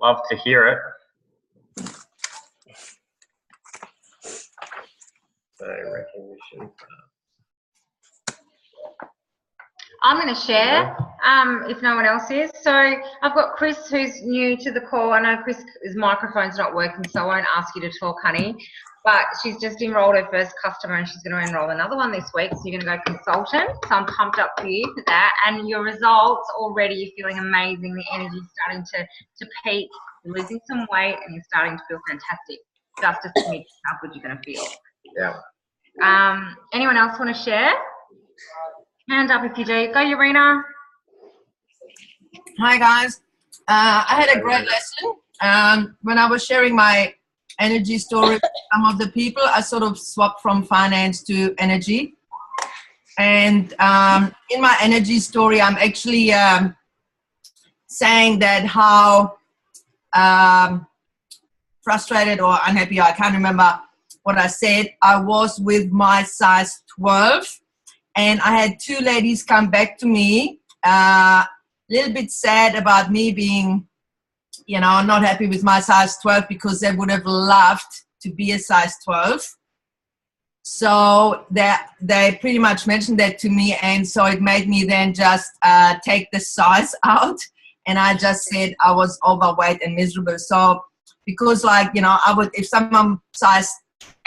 Love to hear it. So recognition. I'm going to share if no one else is. So I've got Chris who's new to the call. I know Chris's microphone's not working, so I won't ask you to talk, honey. But she's just enrolled her first customer and she's going to enroll another one this week. So you're going to go consultant. So I'm pumped up for you for that. And your results already, you're feeling amazing. The energy's starting to peak. You're losing some weight and you're starting to feel fantastic. Just a smidge how good you're going to feel. Yeah. Anyone else want to share? Hand up if you do. Go, Urena. Hi, guys. I had a great lesson. When I was sharing my energy story with some of the people, I sort of swapped from finance to energy. And in my energy story, I'm actually saying that how frustrated or unhappy, I can't remember what I said, I was with my size 12. And I had two ladies come back to me, a little bit sad about me being, you know, not happy with my size 12 because they would have loved to be a size 12. So they pretty much mentioned that to me. And so it made me then just take the size out. And I just said I was overweight and miserable. So because, like, you know, I would, if someone size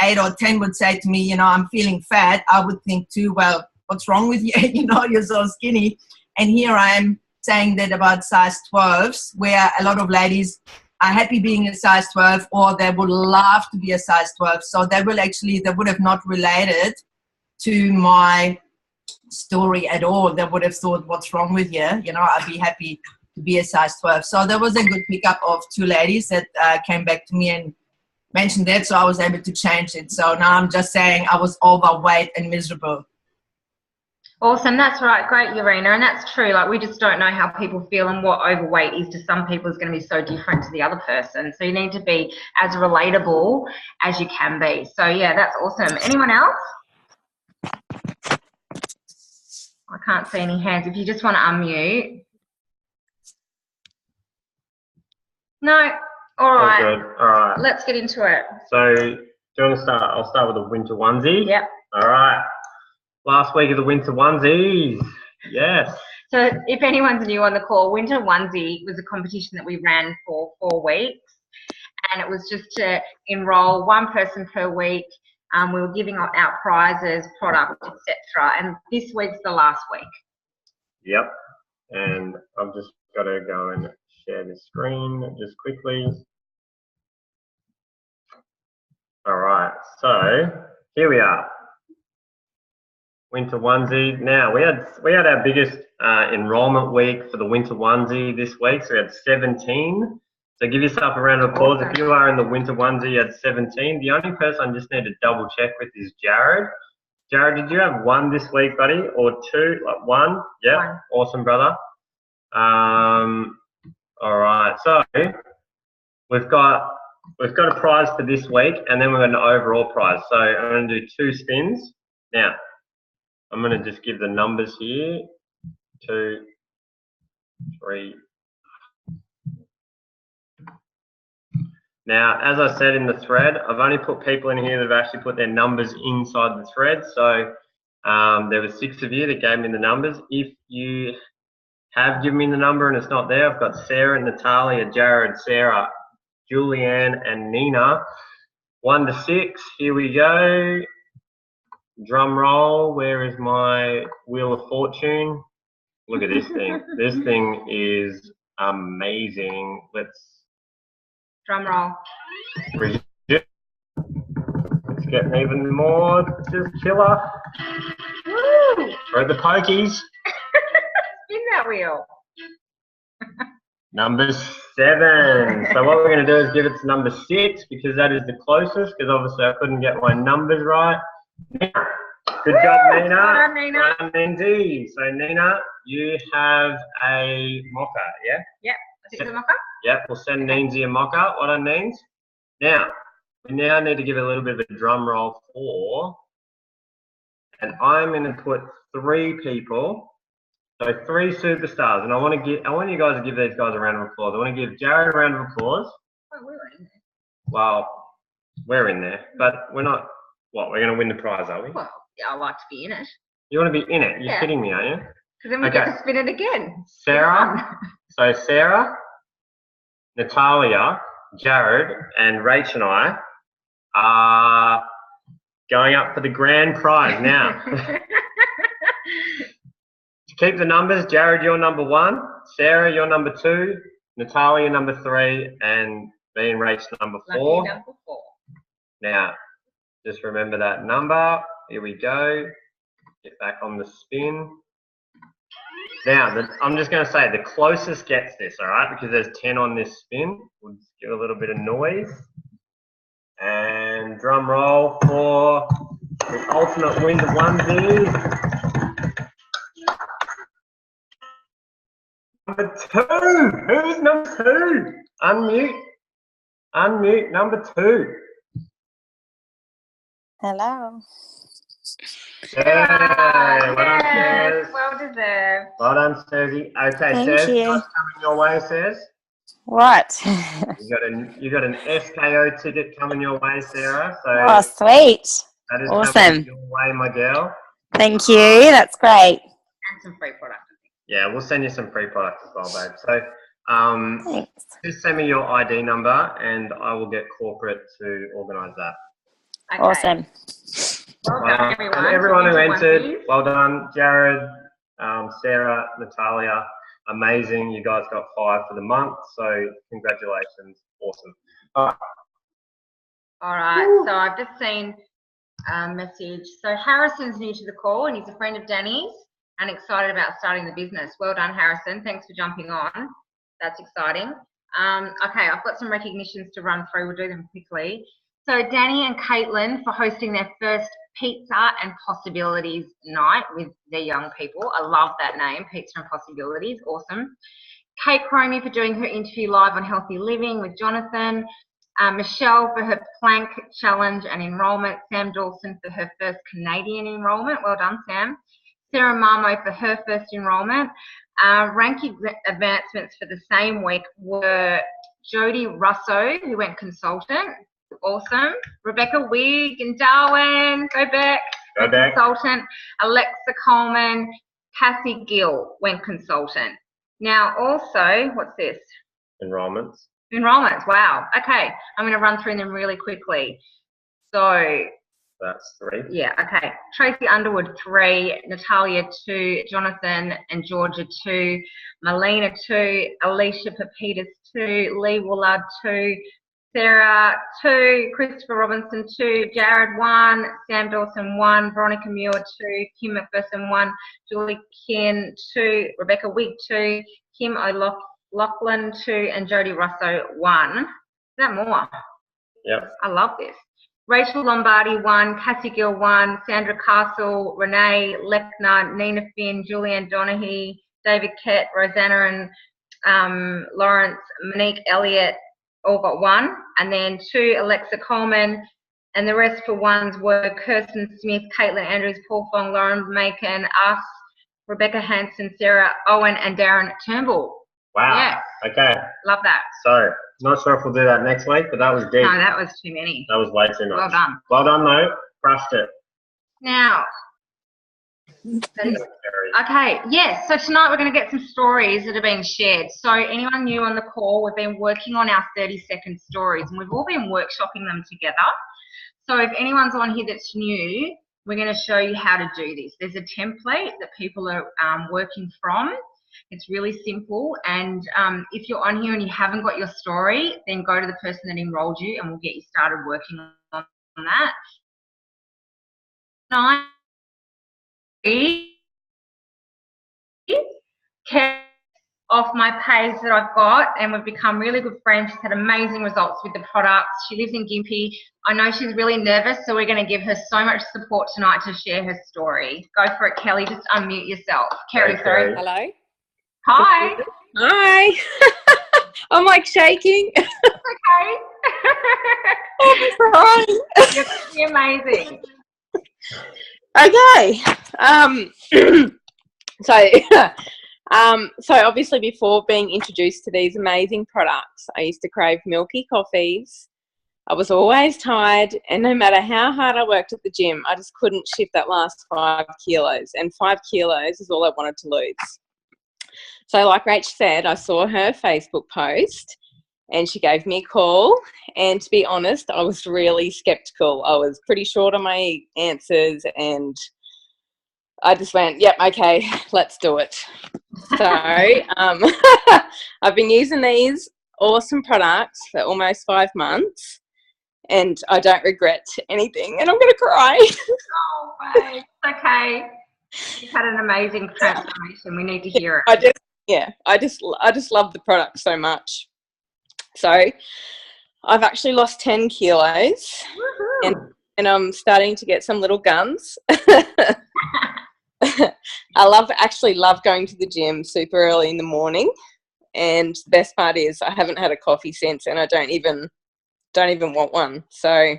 8 or 10 would say to me, you know, I'm feeling fat, I would think too, well, what's wrong with you? You know, you're so skinny. And here I am saying that about size 12s, where a lot of ladies are happy being a size 12 or they would love to be a size 12. So they would have not related to my story at all. They would have thought, what's wrong with you? You know, I'd be happy to be a size 12. So there was a good pickup of two ladies that came back to me and mentioned that. So I was able to change it. So now I'm just saying I was overweight and miserable. Awesome, that's right, great, Urena, and that's true. Like, we just don't know how people feel, and what overweight is to some people is going to be so different to the other person. So you need to be as relatable as you can be. So yeah, that's awesome. Anyone else? I can't see any hands. If you just want to unmute. No. All right. All good. All right. Let's get into it. So do you want to start? I'll start with the winter onesie. Yep. All right. Last week of the winter onesies. Yes. So if anyone's new on the call, Winter Onesie was a competition that we ran for 4 weeks, and it was just to enroll one person per week. We were giving out prizes, products, etc. And this week's the last week. Yep. And I've just got to go and share the screen just quickly. All right. So here we are. Winter onesie. Now we had our biggest enrollment week for the winter onesie this week. So we had 17. So give yourself a round of applause. If you are in the winter onesie, you had 17. The only person I just need to double check with is Jared. Jared, did you have 1 this week, buddy, or 2? Like 1? Yeah. 1. Awesome, brother. All right. So we've got a prize for this week, and then we've got an overall prize. So I'm going to do 2 spins now. I'm going to just give the numbers here, 2, 3. Now, as I said in the thread, I've only put people in here that have actually put their numbers inside the thread. So there were 6 of you that gave me the numbers. If you have given me the number and it's not there, I've got Sarah, Natalia, Jared, Sarah, Julianne, and Nina. 1 to 6. Here we go. Drum roll. Where is my Wheel of Fortune? Look at this thing. This thing is amazing. Let's drum roll. It's getting even more just killer. Woo! We're at the pokies. Spin that wheel. Number 7. So what we're going to do is give it to number 6 because that is the closest, because obviously I couldn't get my numbers right. Good job, Nina. Well done, Nina. And Lindsay. So Nina, you have a mocha, yeah? Yep. Is it the mocha? Yep, we'll send Lindsay a mocha. What on Nins? Now, we now need to give a little bit of a drum roll for, and I'm going to put 3 people So 3 superstars, and I want you guys to give these guys a round of applause. I want to give Jared a round of applause. Oh, we were in there. Well, we're in there, but we're not. What? We're going to win the prize, are we? Well, yeah, I like to be in it. You want to be in it? You're kidding me, aren't you? Because then we get to spin it again. Sarah. So Sarah, Natalia, Jared, and Rach and I are going up for the grand prize now. To keep the numbers, Jared, you're number 1, Sarah, you're number 2, Natalia, number 3, and me and Rach, number 4. Lucky number 4. Now, just remember that number. Here we go. Get back on the spin. Now, I'm just going to say the closest gets this, all right? Because there's 10 on this spin. We'll just give a little bit of noise. And drum roll for the ultimate win of onesies. Number 2. Who's number 2? Unmute. Unmute number 2. Hello. Yeah, well done, Sez. Well deserved. Well done, Sezzy. Okay, Thank Sez, you. what's coming your way, Sez? What? You got an SKO ticket coming your way, Sarah. So Oh, sweet. that is Awesome. coming your way, my girl. Thank you. That's great. And some free product. Yeah, we'll send you some free products as well, babe. So Thanks. just send me your ID number and I will get corporate to organise that. Okay. Awesome. Well done, everyone. And everyone who entered, onesies. well done. Jared, Sarah, Natalia, amazing. You guys got 5 for the month, so congratulations. Awesome. All right. All right, so I've just seen a message. So Harrison's new to the call and he's a friend of Danny's and excited about starting the business. Well done, Harrison. Thanks for jumping on. That's exciting. Okay, I've got some recognitions to run through. We'll do them quickly. So Danny and Caitlin for hosting their first Pizza and Possibilities night with their young people. I love that name, Pizza and Possibilities. Awesome. Kate Cromie for doing her interview live on Healthy Living with Jonathan. Michelle for her plank challenge and enrolment. Sam Dawson for her first Canadian enrolment. Well done, Sam. Sarah Marmo for her first enrolment. Rank advancements for the same week were Jodie Russo, who went consultant. Awesome. Rebecca Wigg in Darwin. Go back. Go back. Consultant. Alexa Coleman. Cassie Gill went consultant. Now also, what's this? Enrollments. Enrollments. Wow. Okay. I'm going to run through them really quickly. So That's 3. yeah, okay. Tracy Underwood, 3. Natalia, 2. Jonathan and Georgia, 2. Melina, 2. Alicia Papitas, 2. Lee Woolard, 2. Sarah, 2. Christopher Robinson, 2. Jared, 1. Sam Dawson, 1. Veronica Muir, 2. Kim McPherson, 1. Julie Kin, 2. Rebecca Wigg, 2. Kim O'Loughlin, 2. And Jodie Russo, 1. Is that more? Yep. I love this. Rachel Lombardi, 1. Cassie Gill, 1. Sandra Castle, Renee Lechner, Nina Finn, Julianne Donaghy, David Kett, Rosanna and Lawrence, Monique Elliott, all got 1. And then 2, Alexa Coleman. And the rest for 1s were Kirsten Smith, Caitlin Andrews, Paul Fong, Lauren Macon, us, Rebecca Hanson, Sarah Owen, and Darren Turnbull. Wow. Yeah. Okay. Love that. So, not sure if we'll do that next week, but that was deep. No, that was too many. That was way too much. Well done. Well done, though. Crushed it. Now, okay, yes, so tonight we're going to get some stories that are being shared. So anyone new on the call, we've been working on our 30-second stories and we've all been workshopping them together. So if anyone's on here that's new, we're going to show you how to do this. There's a template that people are working from. It's really simple, and if you're on here and you haven't got your story, then go to the person that enrolled you and we'll get you started working on that. Off my page that I've got, and we've become really good friends. She's had amazing results with the products. She lives in Gympie. I know she's really nervous, so we're going to give her so much support tonight to share her story. Go for it, Kelly. Just unmute yourself. Kerry, sorry. Hello. Hi. Hi. I'm like shaking. Okay. I'm crying. You're amazing. Okay. So, so obviously before being introduced to these amazing products, I used to crave milky coffees. I was always tired, and no matter how hard I worked at the gym, I just couldn't shift that last 5 kilos, and 5 kilos is all I wanted to lose. So like Rach said, I saw her Facebook post and she gave me a call, and to be honest, I was really skeptical. I was pretty short on my answers, and I just went, yep, okay, let's do it. So I've been using these awesome products for almost 5 months, and I don't regret anything, and I'm going to cry. Oh, babe, it's okay. You've had an amazing transformation. We need to hear it. I just love the product so much. So I've actually lost 10 kilos, and I'm starting to get some little guns. I actually love going to the gym super early in the morning, and the best part is I haven't had a coffee since, and I don't even want one. So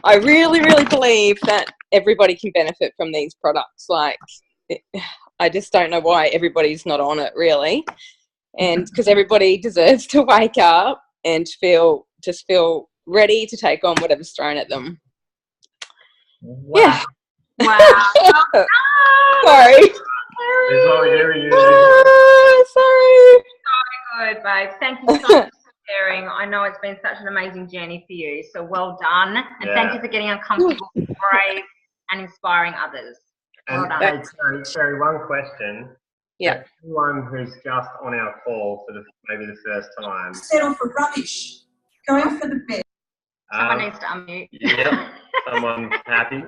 I really, really believe that everybody can benefit from these products. Like, I just don't know why everybody's not on it, really. And because everybody deserves to wake up and feel ready to take on whatever's thrown at them. Wow. Yeah. Wow. Sorry. Sorry. Good, babe. Thank you so much for sharing. I know it's been such an amazing journey for you, so well done. And thank you for getting uncomfortable, brave, and inspiring others. Well done. Hey, Terry, one question. Yeah. Anyone who's just on our call for maybe the first time. Settle for rubbish. Going for the best. Someone needs to unmute. Yep. Someone's happy.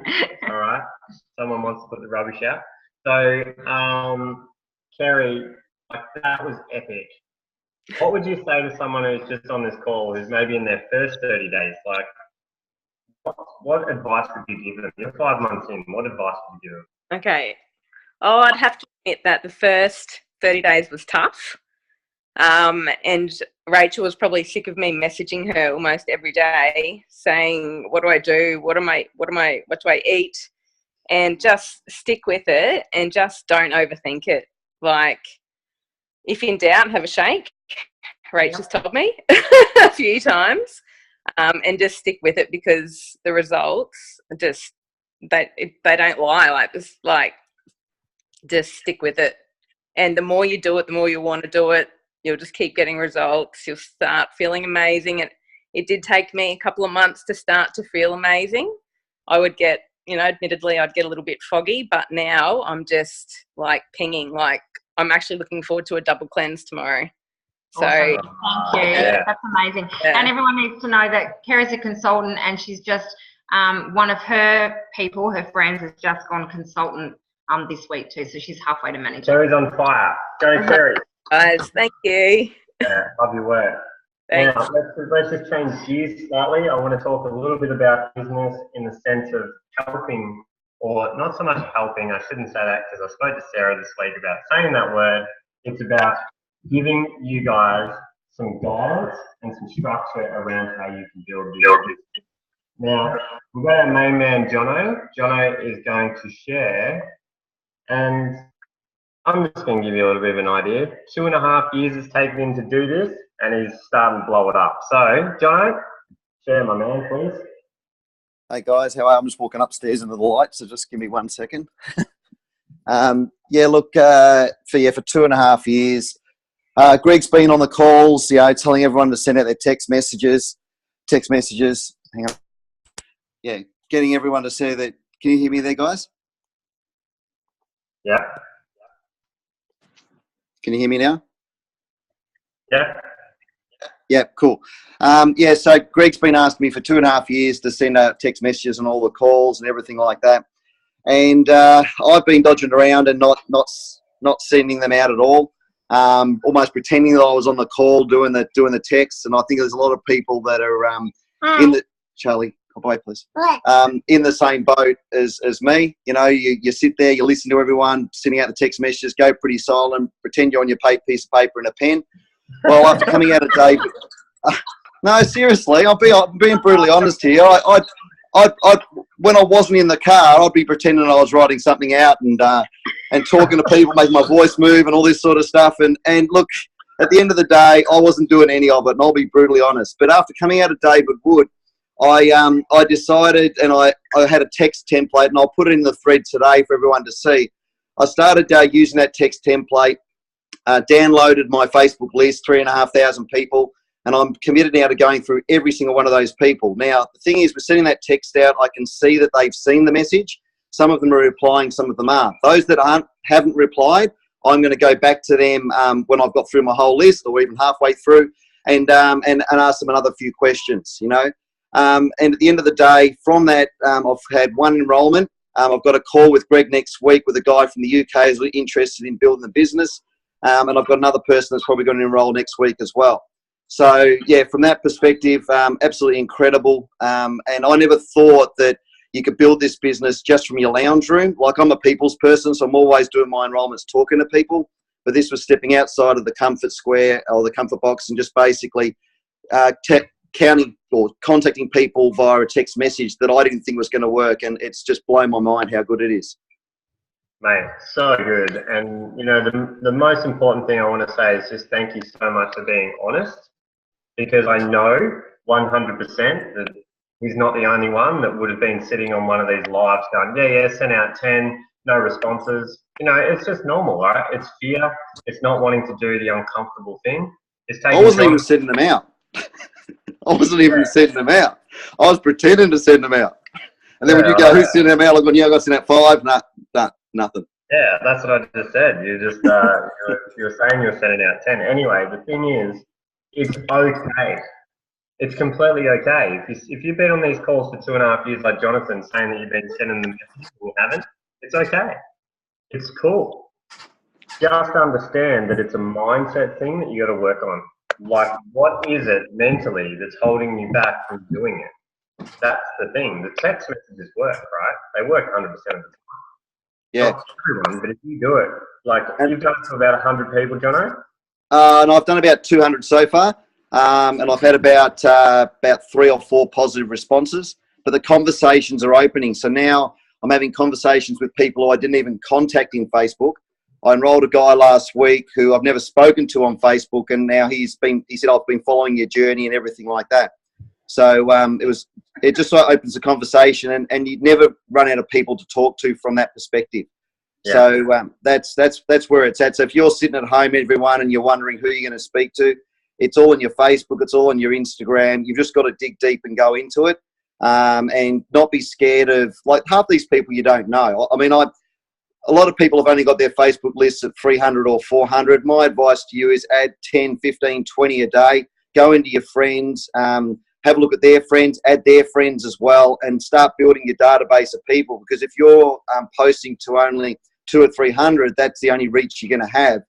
All right. Someone wants to put the rubbish out. So, Kerry, like, that was epic. What would you say to someone who's just on this call, who's maybe in their first 30 days? Like, what advice would you give them? You're 5 months in. What advice would you give them? Okay. Oh, I'd have to admit that the first 30 days was tough. And Rachel was probably sick of me messaging her almost every day saying, what do I do? What do I eat? And just stick with it and just don't overthink it. Like, if in doubt, have a shake. Rachel's told me a few times. And just stick with it, because the results just, they don't lie. Just stick with it. And the more you do it, the more you want to do it. You'll just keep getting results. You'll start feeling amazing. And it did take me a couple of months to start to feel amazing. I would get, admittedly, I'd get a little bit foggy, but now I'm just like pinging. Like, I'm actually looking forward to a double cleanse tomorrow. So awesome. Thank you. Yeah. That's amazing. Yeah. And everyone needs to know that Kerry's a consultant, and she's just one of her people, her friends, has just gone consultant this week too. So she's halfway to manage. Kerry's on fire. Go, Kerry. guys, thank you. Yeah, love your work. Thanks. Now, let's just change gears slightly. I want to talk a little bit about business in the sense of helping, or not so much helping. I shouldn't say that, because I spoke to Sarah this week about saying that word. It's about giving you guys some guidance and some structure around how you can build your business. Now, we've got our main man, Jono. Jono is going to share, and I'm just going to give you a little bit of an idea. 2.5 years it's taken him to do this, and he's starting to blow it up. So, Jono, share, my man, please. Hey guys, how are you? I'm just walking upstairs into the light, so just give me 1 second. Yeah, look, for 2.5 years, Greg's been on the calls, telling everyone to send out their text messages. Hang on. Yeah, getting everyone to say that. Can you hear me there, guys? Yeah. Can you hear me now? Yeah. Yeah, cool. So Greg's been asking me for 2.5 years to send out text messages on all the calls and everything like that. And I've been dodging around and not sending them out at all. Almost pretending that I was on the call doing the texts. And I think there's a lot of people that are in the Charlie. Bye, please. In the same boat as me. You sit there, you listen to everyone sending out the text messages, go pretty silent, pretend you're on your piece of paper and a pen. Well, after coming out of day, no, seriously, I'm being brutally honest here. when I wasn't in the car, I'd be pretending I was writing something out and talking to people, making my voice move and all this sort of stuff. And look, at the end of the day, I wasn't doing any of it, and I'll be brutally honest. But after coming out of David Wood, I decided, and I had a text template, and I'll put it in the thread today for everyone to see. I started using that text template, downloaded my Facebook list, 3,500 people, and I'm committed now to going through every single one of those people. Now, the thing is, we're sending that text out. I can see that they've seen the message. Some of them are replying, some of them aren't. Those that haven't replied, I'm going to go back to them when I've got through my whole list, or even halfway through, and ask them another few questions, you know. And at the end of the day, from that, I've had one enrolment. I've got a call with Greg next week with a guy from the UK who's interested in building the business. And I've got another person that's probably going to enroll next week as well. So, yeah, from that perspective, absolutely incredible. And I never thought that you could build this business just from your lounge room. Like, I'm a people's person, so I'm always doing my enrollments talking to people. But this was stepping outside of the comfort square or the comfort box and just basically counting or contacting people via a text message that I didn't think was going to work. And it's just blown my mind how good it is. Mate, so good. And, you know, the most important thing I want to say is just thank you so much for being honest, because I know 100% that he's not the only one that would have been sitting on one of these lives going, yeah, sent out 10, no responses. You know, it's just normal, right? It's fear. It's not wanting to do the uncomfortable thing. It's taking I wasn't even sending them out. I wasn't even sending them out. I was pretending to send them out. And then when you go, who's sending them out? I'm going, yeah, I got sent out 5. Nah, nothing. Yeah, that's what I just said. You just you were saying you were sending out 10. Anyway, the thing is, it's okay. It's completely okay. If you've been on these calls for 2.5 years, like Jonathan, saying that you've been sending them messages and you haven't, it's okay. It's cool. Just understand that it's a mindset thing that you got to work on. Like, what is it mentally that's holding you back from doing it? That's the thing. The text messages work, right? They work 100% of the time. Yeah. Not everyone, but if you do it, like you've done it to about 100 people, Jono? And I've done about 200 so far. And I've had about 3 or 4 positive responses. But the conversations are opening. So now I'm having conversations with people who I didn't even contact in Facebook. I enrolled a guy last week who I've never spoken to on Facebook, and now he said, I've been following your journey and everything like that. So it just sort of opens a conversation, and you never run out of people to talk to from that perspective. Yeah. So that's where it's at. So if you're sitting at home, everyone, and you're wondering who you're going to speak to, it's all in your Facebook, it's all in your Instagram. You've just got to dig deep and go into it, and not be scared of, like, half these people you don't know. I mean, a lot of people have only got their Facebook lists at 300 or 400. My advice to you is add 10, 15, 20 a day. Go into your friends, have a look at their friends, add their friends as well, and start building your database of people. Because if you're posting to only 200 or 300, that's the only reach you're going to have,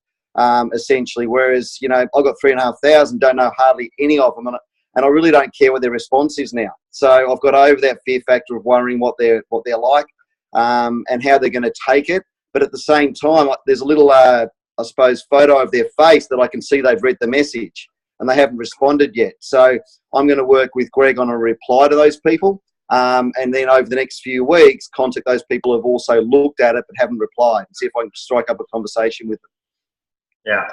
essentially. Whereas, you know, I've got 3,500, don't know hardly any of them, and I really don't care what their response is now. So I've got over that fear factor of worrying what they're like. And how they're going to take it. But at the same time, there's a little, I suppose, photo of their face that I can see they've read the message and they haven't responded yet. So I'm going to work with Greg on a reply to those people. And then over the next few weeks, contact those people who have also looked at it but haven't replied, and see if I can strike up a conversation with them. Yeah.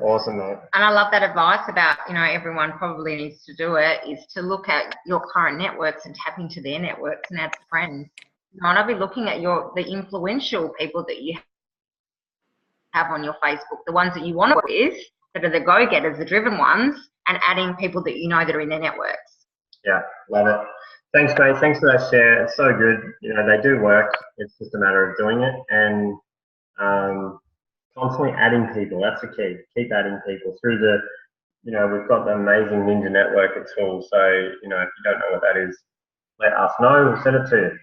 Awesome, mate. And I love that advice about, you know, everyone probably needs to do it, is to look at your current networks and tap into their networks and add friends. And I'll be looking at the influential people that you have on your Facebook, the ones that you want to work with, that are the go-getters, the driven ones, and adding people that you know that are in their networks. Yeah, love it. Thanks, mate. Thanks for that share. It's so good. You know, they do work. It's just a matter of doing it and constantly adding people. That's the key. Keep adding people through the, you know, we've got the amazing Ninja Network at school. So, you know, if you don't know what that is, let us know. We'll send it to you.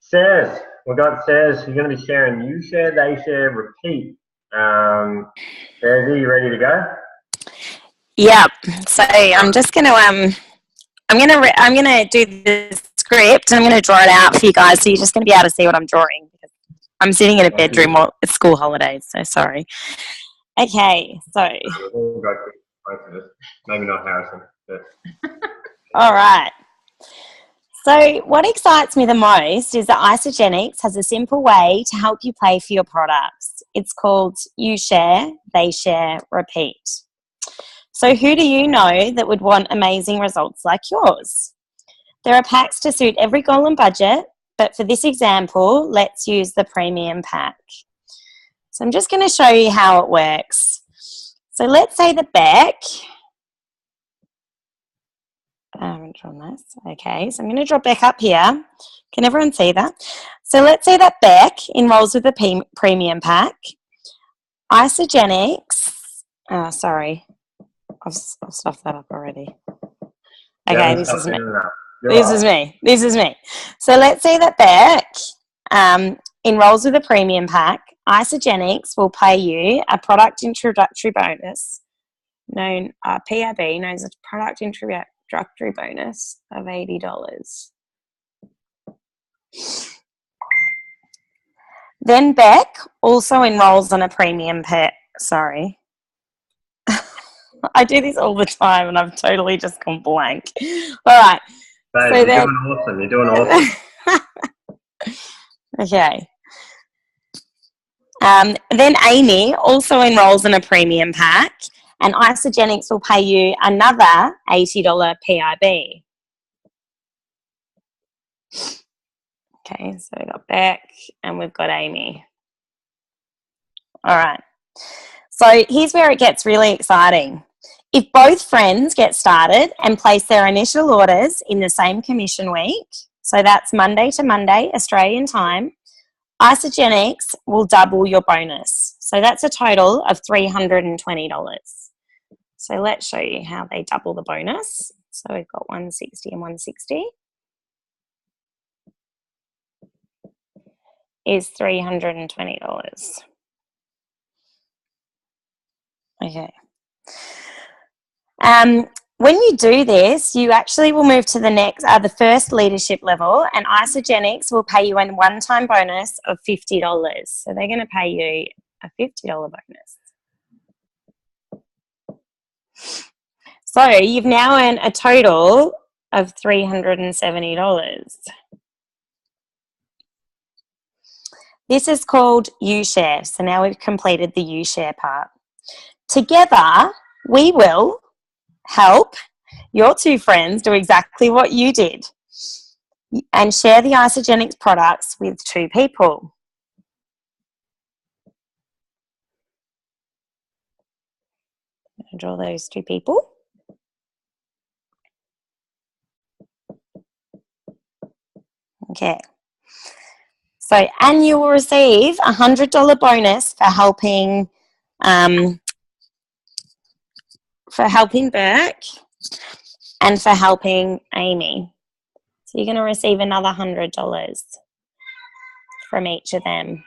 Says, we've got Says, you're going to be sharing. You share, they share, repeat. Says, are you ready to go? Yeah. So I'm just going to I'm gonna do the script and I'm gonna draw it out for you guys. So you're just gonna be able to see what I'm drawing because I'm sitting in a bedroom while it's school holidays. So sorry. Okay. So. Maybe not Harrison. But. All right. So what excites me the most is that Isagenix has a simple way to help you pay for your products. It's called You Share, They Share, Repeat. So who do you know that would want amazing results like yours? There are packs to suit every goal and budget, but for this example, let's use the premium pack. So I'm just going to show you how it works. So let's say that Beck, I haven't drawn this. Okay, so I'm going to draw Beck up here. Can everyone see that? So let's say that Beck enrolls with the premium pack. Isagenix, sorry, I've stuffed that up already. Okay, this is me. This is me. So let's say that Beck enrolls with a premium pack. Isagenix will pay you a product introductory bonus, known PIB, known as a product introductory bonus of $80. Then Beck also enrolls on a premium pack. Sorry. I do this all the time and I've totally just gone blank. All right. Babe, so you're then, doing awesome. You're doing awesome. Okay. Then Amy also enrolls in a premium pack and Isagenix will pay you another $80 PIB. Okay, so we've got Beck and we've got Amy. All right. So here's where it gets really exciting. If both friends get started and place their initial orders in the same commission week, so that's Monday to Monday, Australian time, Isagenix will double your bonus. So that's a total of $320. So let's show you how they double the bonus. So we've got 160 and 160 is $320. Okay. When you do this, you actually will move to the first leadership level, and Isagenix will pay you a one-time bonus of $50. So they're going to pay you a $50 bonus. So you've now earned a total of $370. This is called You Share. So now we've completed the You Share part. Together, we will help your two friends do exactly what you did and share the Isagenix products with two people. I'll draw those two people. Okay. So, and you will receive a $100 bonus for helping Burke and for helping Amy. So you're going to receive another $100 from each of them.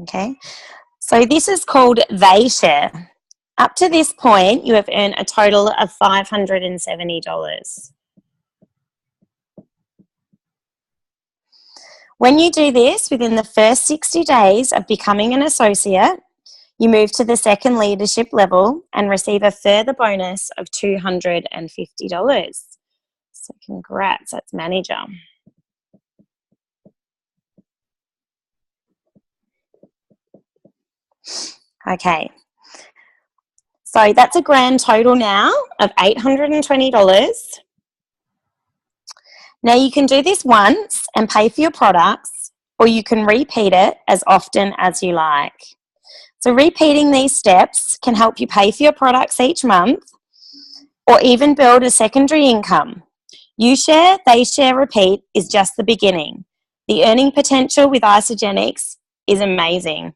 Okay, so this is called They Share. Up to this point, you have earned a total of $570. When you do this within the first 60 days of becoming an associate, you move to the second leadership level and receive a further bonus of $250. So congrats, that's manager. Okay, so that's a grand total now of $820. Now you can do this once and pay for your products, or you can repeat it as often as you like. So repeating these steps can help you pay for your products each month or even build a secondary income. You share, they share, repeat is just the beginning. The earning potential with Isagenix is amazing.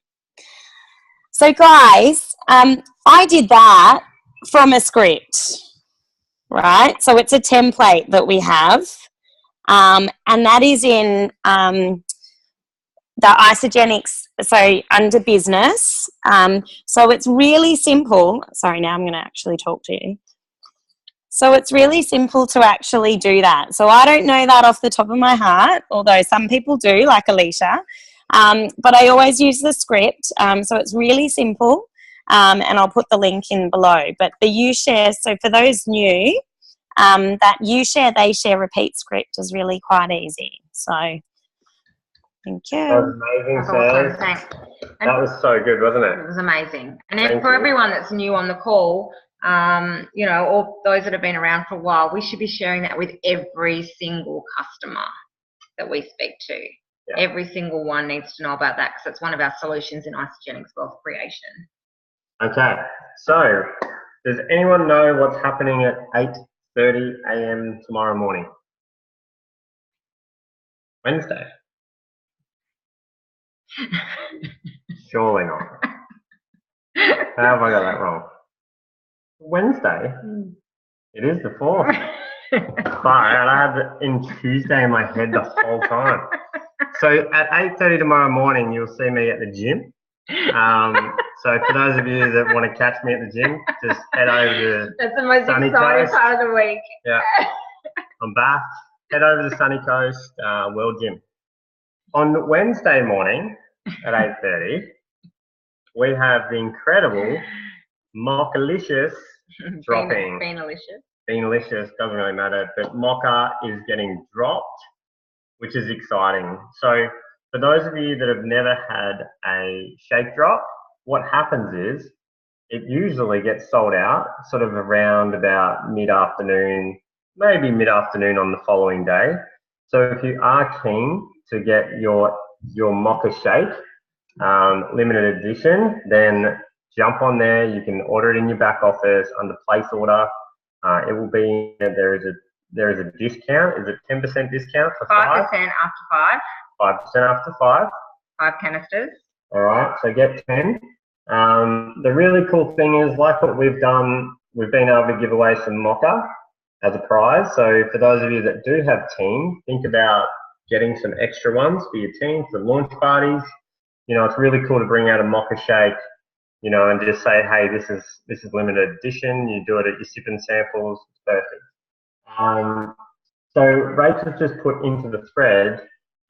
So guys, I did that from a script, right? So it's a template that we have, and that is in the Isagenix, so under business. So it's really simple. Sorry, now I'm going to actually talk to you. So it's really simple to actually do that. So I don't know that off the top of my heart, although some people do, like Alicia. But I always use the script. So it's really simple. And I'll put the link in below. But the You Share, so for those new, that you share, they share repeat script is really quite easy. So thank you. That was amazing, That's Sarah. awesome. Thanks. That was so good, wasn't it? It was amazing. And Thank then for you. everyone that's new on the call, you know, all those that have been around for a while, we should be sharing that with every single customer that we speak to. Yeah. Every single one needs to know about that because it's one of our solutions in Isagenix wealth creation. Okay, so does anyone know what's happening at 8:30 a.m. tomorrow morning? Wednesday? Surely not. How have I got that wrong? Wednesday? It is the 4th. Far out. I had in Tuesday in my head the whole time. So at 8:30 tomorrow morning, you'll see me at the gym. So for those of you that want to catch me at the gym, just head over to That's the most Sunny exciting Coast. part of the week. Yeah, I'm back. Head over to Sunny Coast World Gym. On Wednesday morning at 8:30, we have the incredible Mockalicious dropping. Beanalicious, doesn't really matter, but Mocha is getting dropped, which is exciting. So for those of you that have never had a shake drop, what happens is it usually gets sold out sort of around about mid-afternoon, maybe mid-afternoon on the following day. So if you are keen to get your Mocha shake limited edition, then jump on there. You can order it in your back office under place order. It will be, there is a discount. Is it 10% discount for 5? 5% after 5. 5% after 5. 5 canisters. All right, so get 10. The really cool thing is, like what we've done, we've been able to give away some Mocha as a prize. So for those of you that do have team, think about getting some extra ones for your team, for launch parties. You know, it's really cool to bring out a Mocha shake, you know, and just say, hey, this is limited edition. You do it at your sip and samples. It's perfect. So Rachel's just put into the thread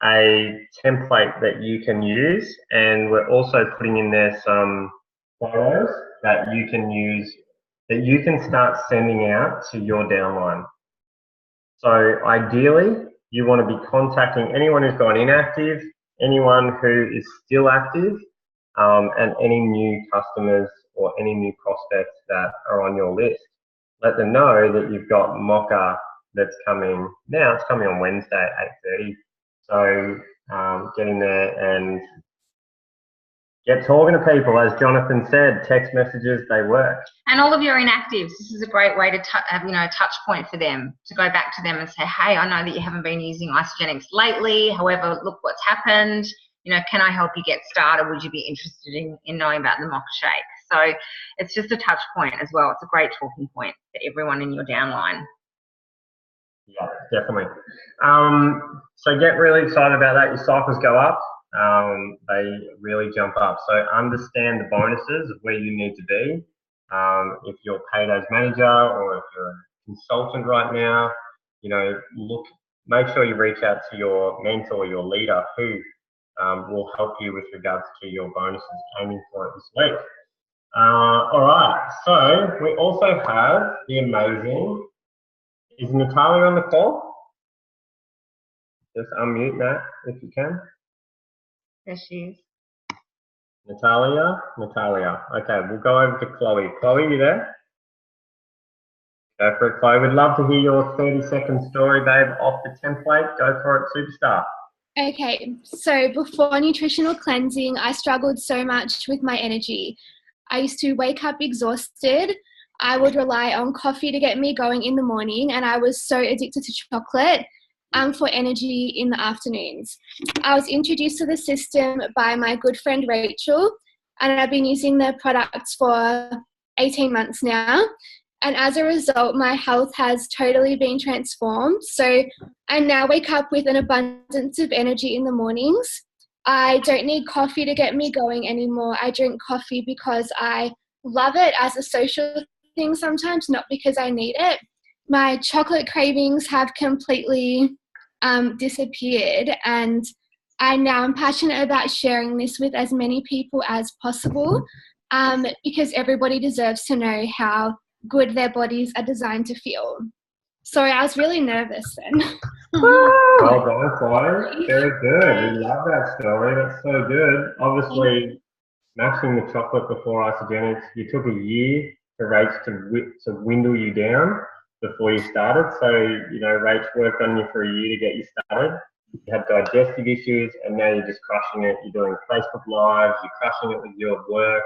a template that you can use, and we're also putting in there some photos that you can use, that you can start sending out to your downline. So ideally, you want to be contacting anyone who's gone inactive, anyone who is still active, and any new customers or any new prospects that are on your list. Let them know that you've got Mocha that's coming now. It's coming on Wednesday at 8:30. So get in there and get talking to people. As Jonathan said, text messages, they work. And all of your inactives, this is a great way to have, you know, a touch point for them, to go back to them and say, hey, I know that you haven't been using Isagenix lately. However, look what's happened. You know, can I help you get started? Would you be interested in knowing about the Mocha shake? So it's just a touch point as well. It's a great talking point for everyone in your downline. Yeah, definitely. So get really excited about that. Your cycles go up. They really jump up. So understand the bonuses of where you need to be. If you're paid as manager or if you're a consultant right now, you know, make sure you reach out to your mentor, your leader, who will help you with regards to your bonuses aiming for it this week. All right, so we also have the amazing, is Natalia on the call? Just unmute Nat if you can. There she is. Natalia. Okay, we'll go over to Chloe. Chloe, you there? Go for it, Chloe. We'd love to hear your 30-second story, babe, off the template. Go for it, superstar. Okay, so before nutritional cleansing, I struggled so much with my energy. I used to wake up exhausted. I would rely on coffee to get me going in the morning, and I was so addicted to chocolate for energy in the afternoons. I was introduced to the system by my good friend Rachel, and I've been using their products for 18 months now. And as a result, my health has totally been transformed. So I now wake up with an abundance of energy in the mornings. I don't need coffee to get me going anymore. I drink coffee because I love it as a social thing sometimes, not because I need it. My chocolate cravings have completely disappeared, and I now am passionate about sharing this with as many people as possible, because everybody deserves to know how good their bodies are designed to feel. Sorry, I was really nervous then. Well done, Chloe. Very good. We love that story. That's so good. Obviously, matching the chocolate before Isagenix, you took a year for Rach to dwindle you down before you started. So, you know, Rach worked on you for a year to get you started. You had digestive issues, and now you're just crushing it. You're doing Facebook Lives, you're crushing it with your work.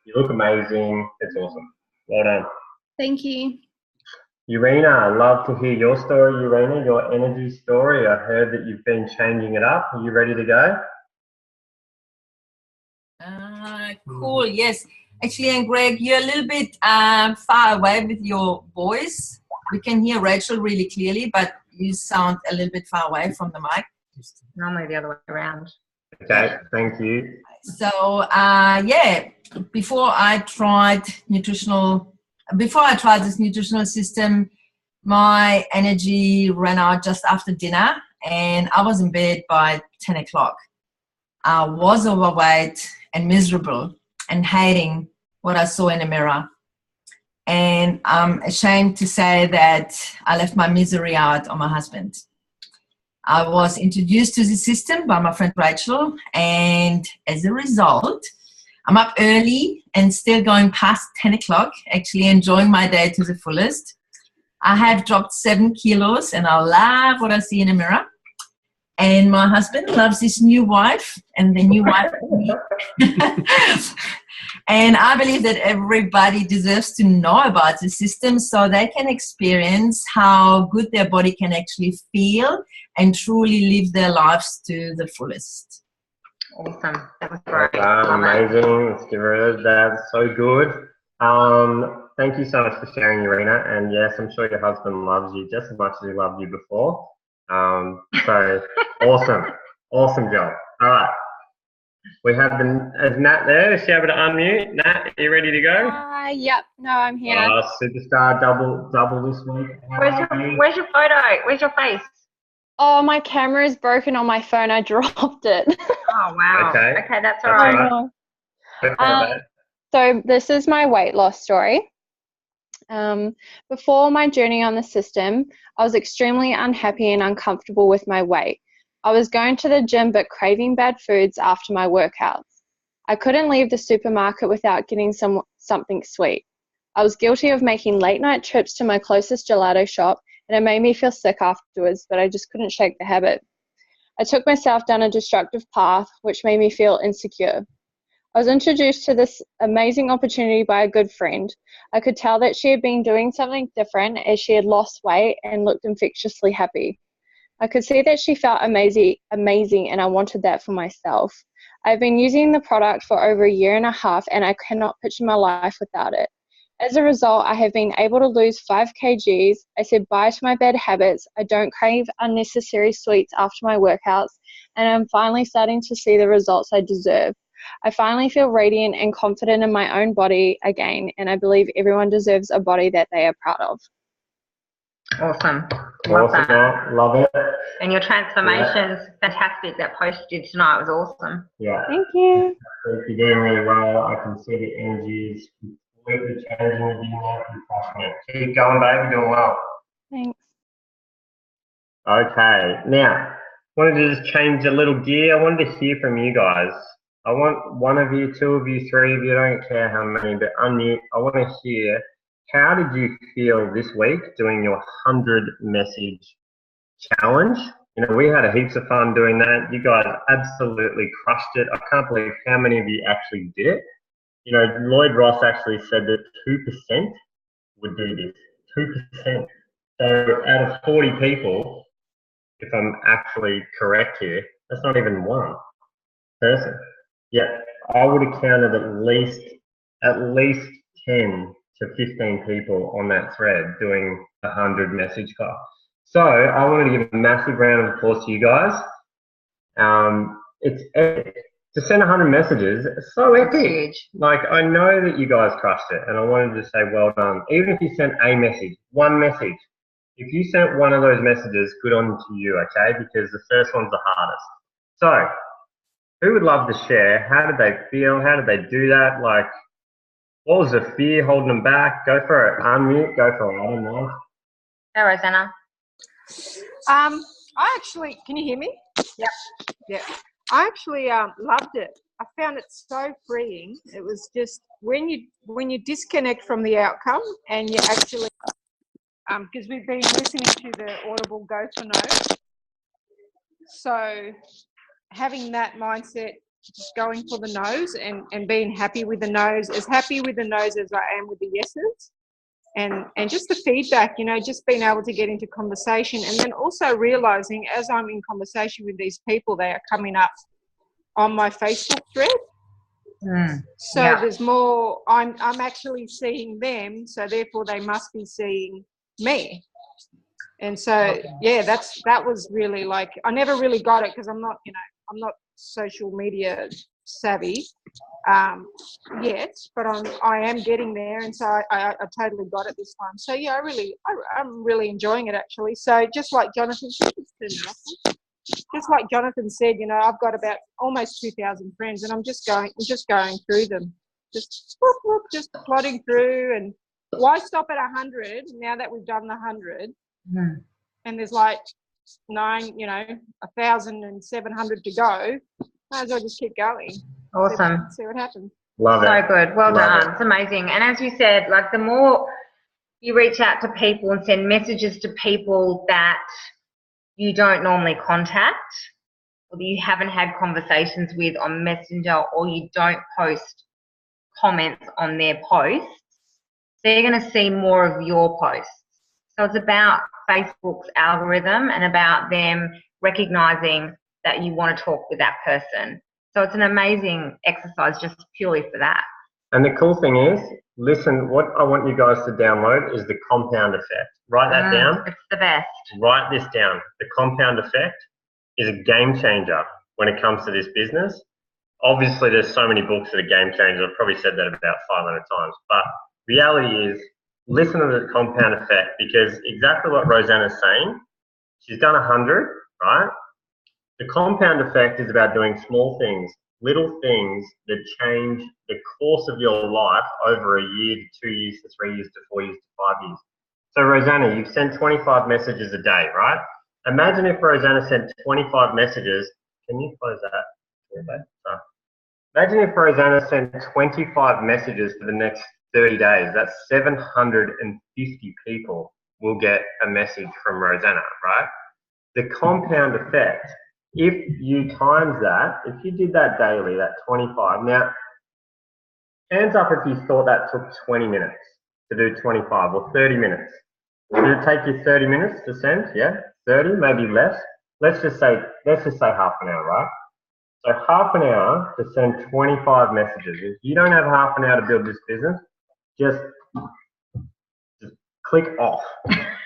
You look amazing. It's awesome. Well done. Thank you. Urena, I'd love to hear your story, Urena, your energy story. I heard that you've been changing it up. Are you ready to go? Cool, yes. Actually, and Greg, you're a little bit far away with your voice. We can hear Rachel really clearly, but you sound a little bit far away from the mic. Normally the other way around. Okay, thank you. So, yeah, before I tried this nutritional system, my energy ran out just after dinner, and I was in bed by 10 o'clock. I was overweight and miserable and hating what I saw in the mirror. And I'm ashamed to say that I left my misery out on my husband. I was introduced to the system by my friend Rachel, and as a result, I'm up early and still going past 10 o'clock, actually enjoying my day to the fullest. I have dropped 7 kilos, and I love what I see in the mirror. And my husband loves his new wife, and the new wife. And I believe that everybody deserves to know about the system so they can experience how good their body can actually feel and truly live their lives to the fullest. Awesome. That was great. Amazing. Let's give her that. That's so good. Thank you so much for sharing, Urena. And yes, I'm sure your husband loves you just as much as he loved you before. So awesome. Awesome job. All right. We have is Nat there? Is she able to unmute? Nat, are you ready to go? Yep. No, I'm here. Superstar double this week. Where's your photo? Where's your face? Oh, my camera is broken on my phone. I dropped it. Oh, wow. Okay. Okay, that's all right. So this is my weight loss story. Before my journey on the system, I was extremely unhappy and uncomfortable with my weight. I was going to the gym but craving bad foods after my workouts. I couldn't leave the supermarket without getting something sweet. I was guilty of making late night trips to my closest gelato shop, and it made me feel sick afterwards, but I just couldn't shake the habit. I took myself down a destructive path, which made me feel insecure. I was introduced to this amazing opportunity by a good friend. I could tell that she had been doing something different as she had lost weight and looked infectiously happy. I could see that she felt amazing, and I wanted that for myself. I've been using the product for over a year and a half, and I cannot picture my life without it. As a result, I have been able to lose 5 kgs. I said bye to my bad habits. I don't crave unnecessary sweets after my workouts, and I'm finally starting to see the results I deserve. I finally feel radiant and confident in my own body again, and I believe everyone deserves a body that they are proud of. Awesome. Love Awesome, that. love it. And your transformation's fantastic. That post you did tonight was awesome. Yeah. Thank you. You're doing really well. I can see the energy is completely changing with you now. You're crushing it. Keep going, babe. You're doing well. Thanks. Okay. Now, wanted to just change a little gear. I wanted to hear from you guys. I want one of you, 2 of you, 3 of you, I don't care how many, but unmute. I want to hear, how did you feel this week doing your 100 message challenge? You know, we had a heaps of fun doing that. You guys absolutely crushed it. I can't believe how many of you actually did it. You know, Lloyd Ross actually said that 2% would do this. 2%. So out of 40 people, if I'm actually correct here, that's not even one person. Yeah, I would have counted at least 10 to 15 people on that thread doing 100 message call. So I wanted to give a massive round of applause to you guys. It's epic. To send 100 messages, it's so epic. Like, I know that you guys crushed it, and I wanted to say well done. Even if you sent a message, one message, if you sent one of those messages, good on to you, okay? Because the first one's the hardest. So, who would love to share? How did they feel? How did they do that? Like, what was the fear holding them back? Go for it. Unmute. Go for it. I don't know. Hey, Rosanna. I actually, can you hear me? Yep. Yeah. I actually loved it. I found it so freeing. It was just when you disconnect from the outcome and you actually, because we've been listening to the Audible Go for No. So having that mindset, just going for the no's and being happy with the no's, as happy with the no's as I am with the yeses. And just the feedback, you know, just being able to get into conversation, and then also realizing as I'm in conversation with these people, they are coming up on my Facebook thread. So there's more, I'm actually seeing them, so therefore they must be seeing me. And so, yeah, that was really like, I never really got it because I'm not, you know, I'm not social media savvy yet, but I am getting there, and so I totally got it this time. So yeah, I'm really enjoying it actually. So just like Jonathan said, you know, I've got about almost 2,000 friends, and I'm just going through them, just plodding through. And why stop at 100 now that we've done the 100? And there's like 1,700 to go. Might as well just keep going. Awesome. See what happens. Love it. So good. Well Love done. It's amazing. And as you said, like the more you reach out to people and send messages to people that you don't normally contact, or that you haven't had conversations with on Messenger, or you don't post comments on their posts, they're going to see more of your posts. So it's about Facebook's algorithm and about them recognizing that you want to talk with that person. So it's an amazing exercise just purely for that. And the cool thing is, listen, what I want you guys to download is the compound effect. Write that down. It's the best. Write this down. The compound effect is a game changer when it comes to this business. Obviously, there's so many books that are game changers. I've probably said that about 500 times. But reality is, listen to the compound effect, because exactly what Rosanna's saying, she's done 100, right? The compound effect is about doing small things, little things that change the course of your life over a year to 2 years to 3 years to 4 years to 5 years. So Rosanna, you've sent 25 messages a day, right? Imagine if Rosanna sent 25 messages. Can you close that? Imagine if Rosanna sent 25 messages for the next 30 days. That's 750 people will get a message from Rosanna, right? The compound effect, if you times that, if you did that daily, that 25, now, hands up if you thought that took 20 minutes to do 25 or 30 minutes. Did it take you 30 minutes to send? Yeah, 30, maybe less. Let's just say half an hour, right? So half an hour to send 25 messages. If you don't have half an hour to build this business, just click off.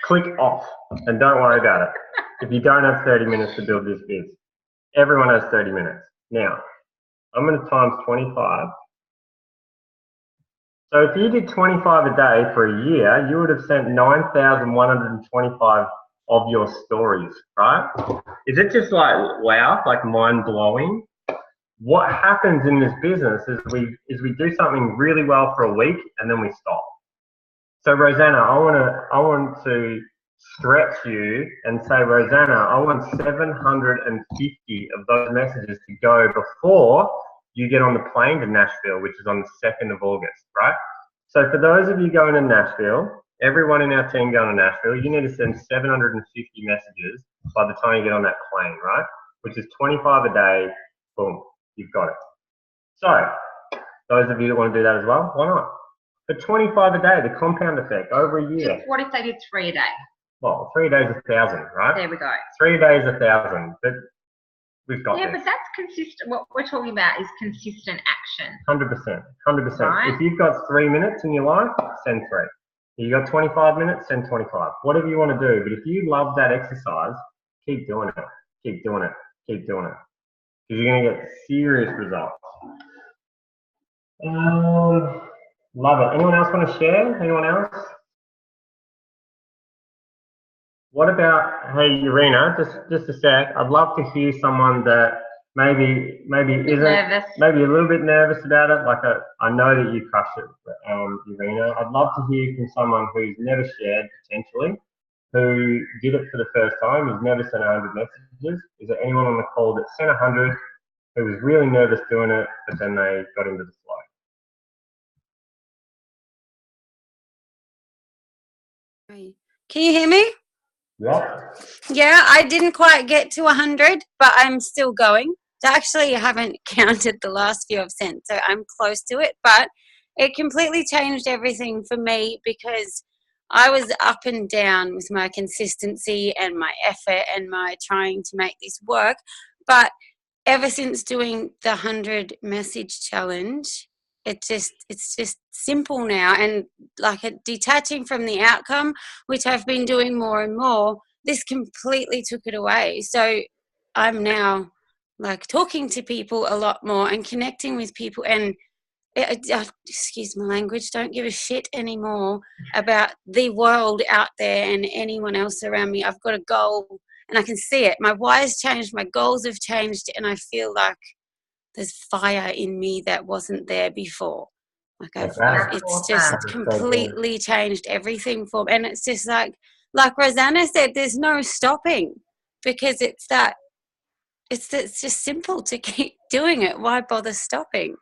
Click off and don't worry about it. If you don't have 30 minutes to build this biz, everyone has 30 minutes. Now, I'm going to times 25. So if you did 25 a day for a year, you would have sent 9,125 of your stories, right? Is it just like, wow, like mind blowing? What happens in this business is we do something really well for a week and then we stop. So Rosanna, I want to stretch you and say, Rosanna, I want 750 of those messages to go before you get on the plane to Nashville, which is on the 2nd of August, right? So for those of you going to Nashville, everyone in our team going to Nashville, you need to send 750 messages by the time you get on that plane, right? Which is 25 a day, boom, you've got it. So those of you that want to do that as well, why not? For 25 a day, the compound effect over a year. What if they did 3 a day? Well, 3 days is 1,000, right? There we go. 3 days 1,000, but we've got this. this. But that's consistent. What we're talking about is consistent action. 100%, 100%. Right. If you've got 3 minutes in your life, send 3. If you've got 25 minutes, send 25. Whatever you want to do, but if you love that exercise, keep doing it, keep doing it, keep doing it, because you're going to get serious results. Love it. Anyone else want to share? Anyone else? What about, hey, Irina, just a sec. I'd love to hear someone that maybe isn't, nervous. maybe a little bit nervous about it. Like I know that you crushed it, Irina. I'd love to hear from someone who's never shared potentially, who did it for the first time, who's never sent 100 messages? Is there anyone on the call that sent 100, who was really nervous doing it, but then they got into the flow? Can you hear me? Yeah. Yeah, I didn't quite get to 100, but I'm still going. Actually, I haven't counted the last few I've sent, so I'm close to it. But it completely changed everything for me because I was up and down with my consistency and my effort and my trying to make this work. But ever since doing the 100 message challenge, it's just simple now, and like detaching from the outcome, which I've been doing more and more, this completely took it away. So I'm now like talking to people a lot more and connecting with people, and excuse my language, don't give a shit anymore about the world out there and anyone else around me. I've got a goal and I can see it. My why's changed, my goals have changed, and I feel like there's fire in me that wasn't there before. Like it's just completely changed everything for me. And it's just like Rosanna said, there's no stopping, because it's just simple to keep doing it. Why bother stopping?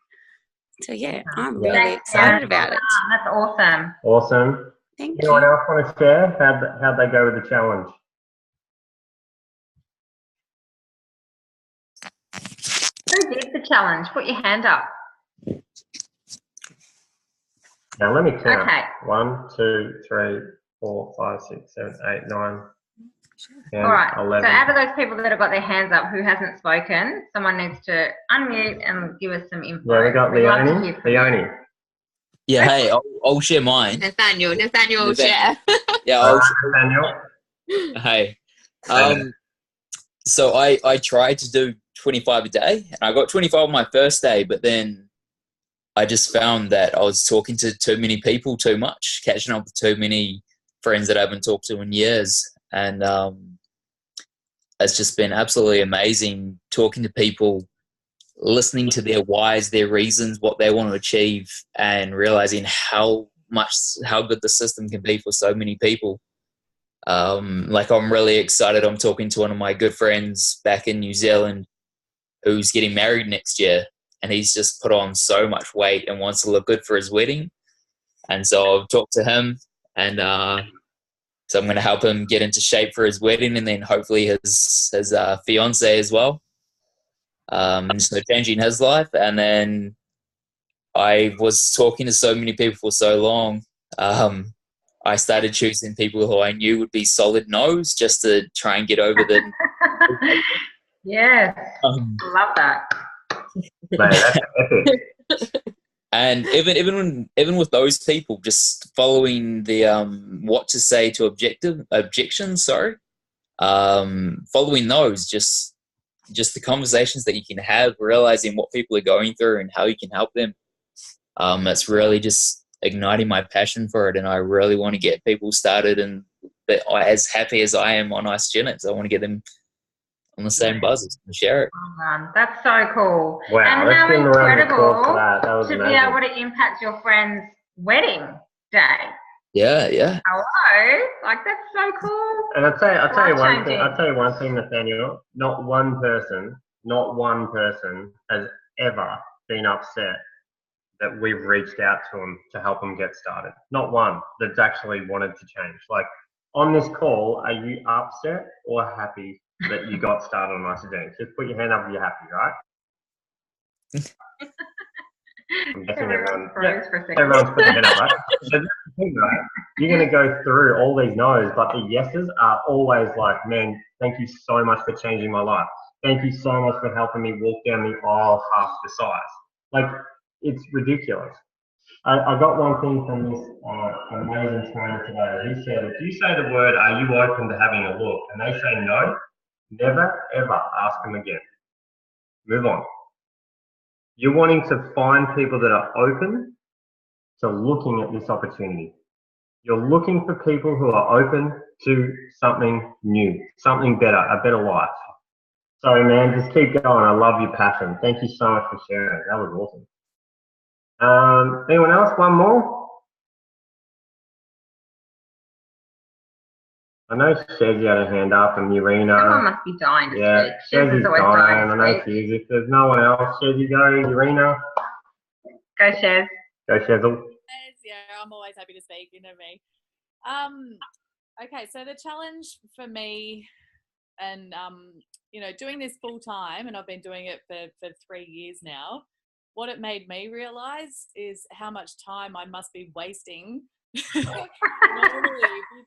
So yeah, I'm really excited about it. That's awesome. Awesome. Thank Anyone you. else want to share? How'd they go with the challenge? Who did the challenge? Put your hand up. Now let me count. Okay. 1, 2, 3, 4, 5, 6, 7, 8, 9, 10, All right. 11. So out of those people that have got their hands up who hasn't spoken, someone needs to unmute and give us some info. Yeah, we got Leonie. Yeah, hey, I'll share mine. Nathaniel will share. Yeah, I'll Nathaniel. Hey. So I tried to do 25 a day, and I got 25 on my first day, but then I just found that I was talking to too many people too much, catching up with too many friends that I haven't talked to in years. And it's just been absolutely amazing talking to people, listening to their whys, their reasons, what they want to achieve, and realizing how good the system can be for so many people. Like, I'm really excited. I'm talking to one of my good friends back in New Zealand who's getting married next year, and he's just put on so much weight and wants to look good for his wedding. And so I've talked to him, and so I'm going to help him get into shape for his wedding, and then hopefully his fiance as well. So changing his life. And then I was talking to so many people for so long. I started choosing people who I knew would be solid no's, just to try and get over the. Yes, love that. That's epic. And even with those people, just following the what to say to objections. Following those, just the conversations that you can have, realizing what people are going through and how you can help them. It's really just igniting my passion for it, and I really want to get people started, and as happy as I am on Isagenix, I want to get them on the same buzzers and share it. That's so cool. Wow, and how incredible to be able to impact your friend's wedding day. Yeah. Hello, like that's so cool. And I'll tell you one thing, Nathaniel. Not one person has ever been upset that we've reached out to them to help them get started. Not one that's actually wanted to change. Like, on this call, are you upset or happy that you got started on Isagenix? Just put your hand up if you're happy, right? I'm guessing everyone's put their hand up, right? So that's the thing, right? You're going to go through all these no's, but the yeses are always like, man, thank you so much for changing my life. Thank you so much for helping me walk down the aisle half the size. Like, it's ridiculous. I got one thing from this amazing trainer today. He said, if you say the word, are you open to having a look? And they say no, never, ever ask them again. Move on. You're wanting to find people that are open to looking at this opportunity. You're looking for people who are open to something new, something better, a better life. Sorry, man, just keep going. I love your passion. Thank you so much for sharing. That was awesome. Anyone else? One more? I know Shezzy had a hand up and Urena. Someone must be dying to Yeah, speak. Shezzy's Shezzy's always dying dying. I to know speak. she is. If there's no one else, Shezzy go. Urena. Go, Shez. Go, Shezzle. Yeah, I'm always happy to speak. You know me. Okay, so the challenge for me, and you know, doing this full time, and I've been doing it for 3 years now. What it made me realize is how much time I must be wasting normally,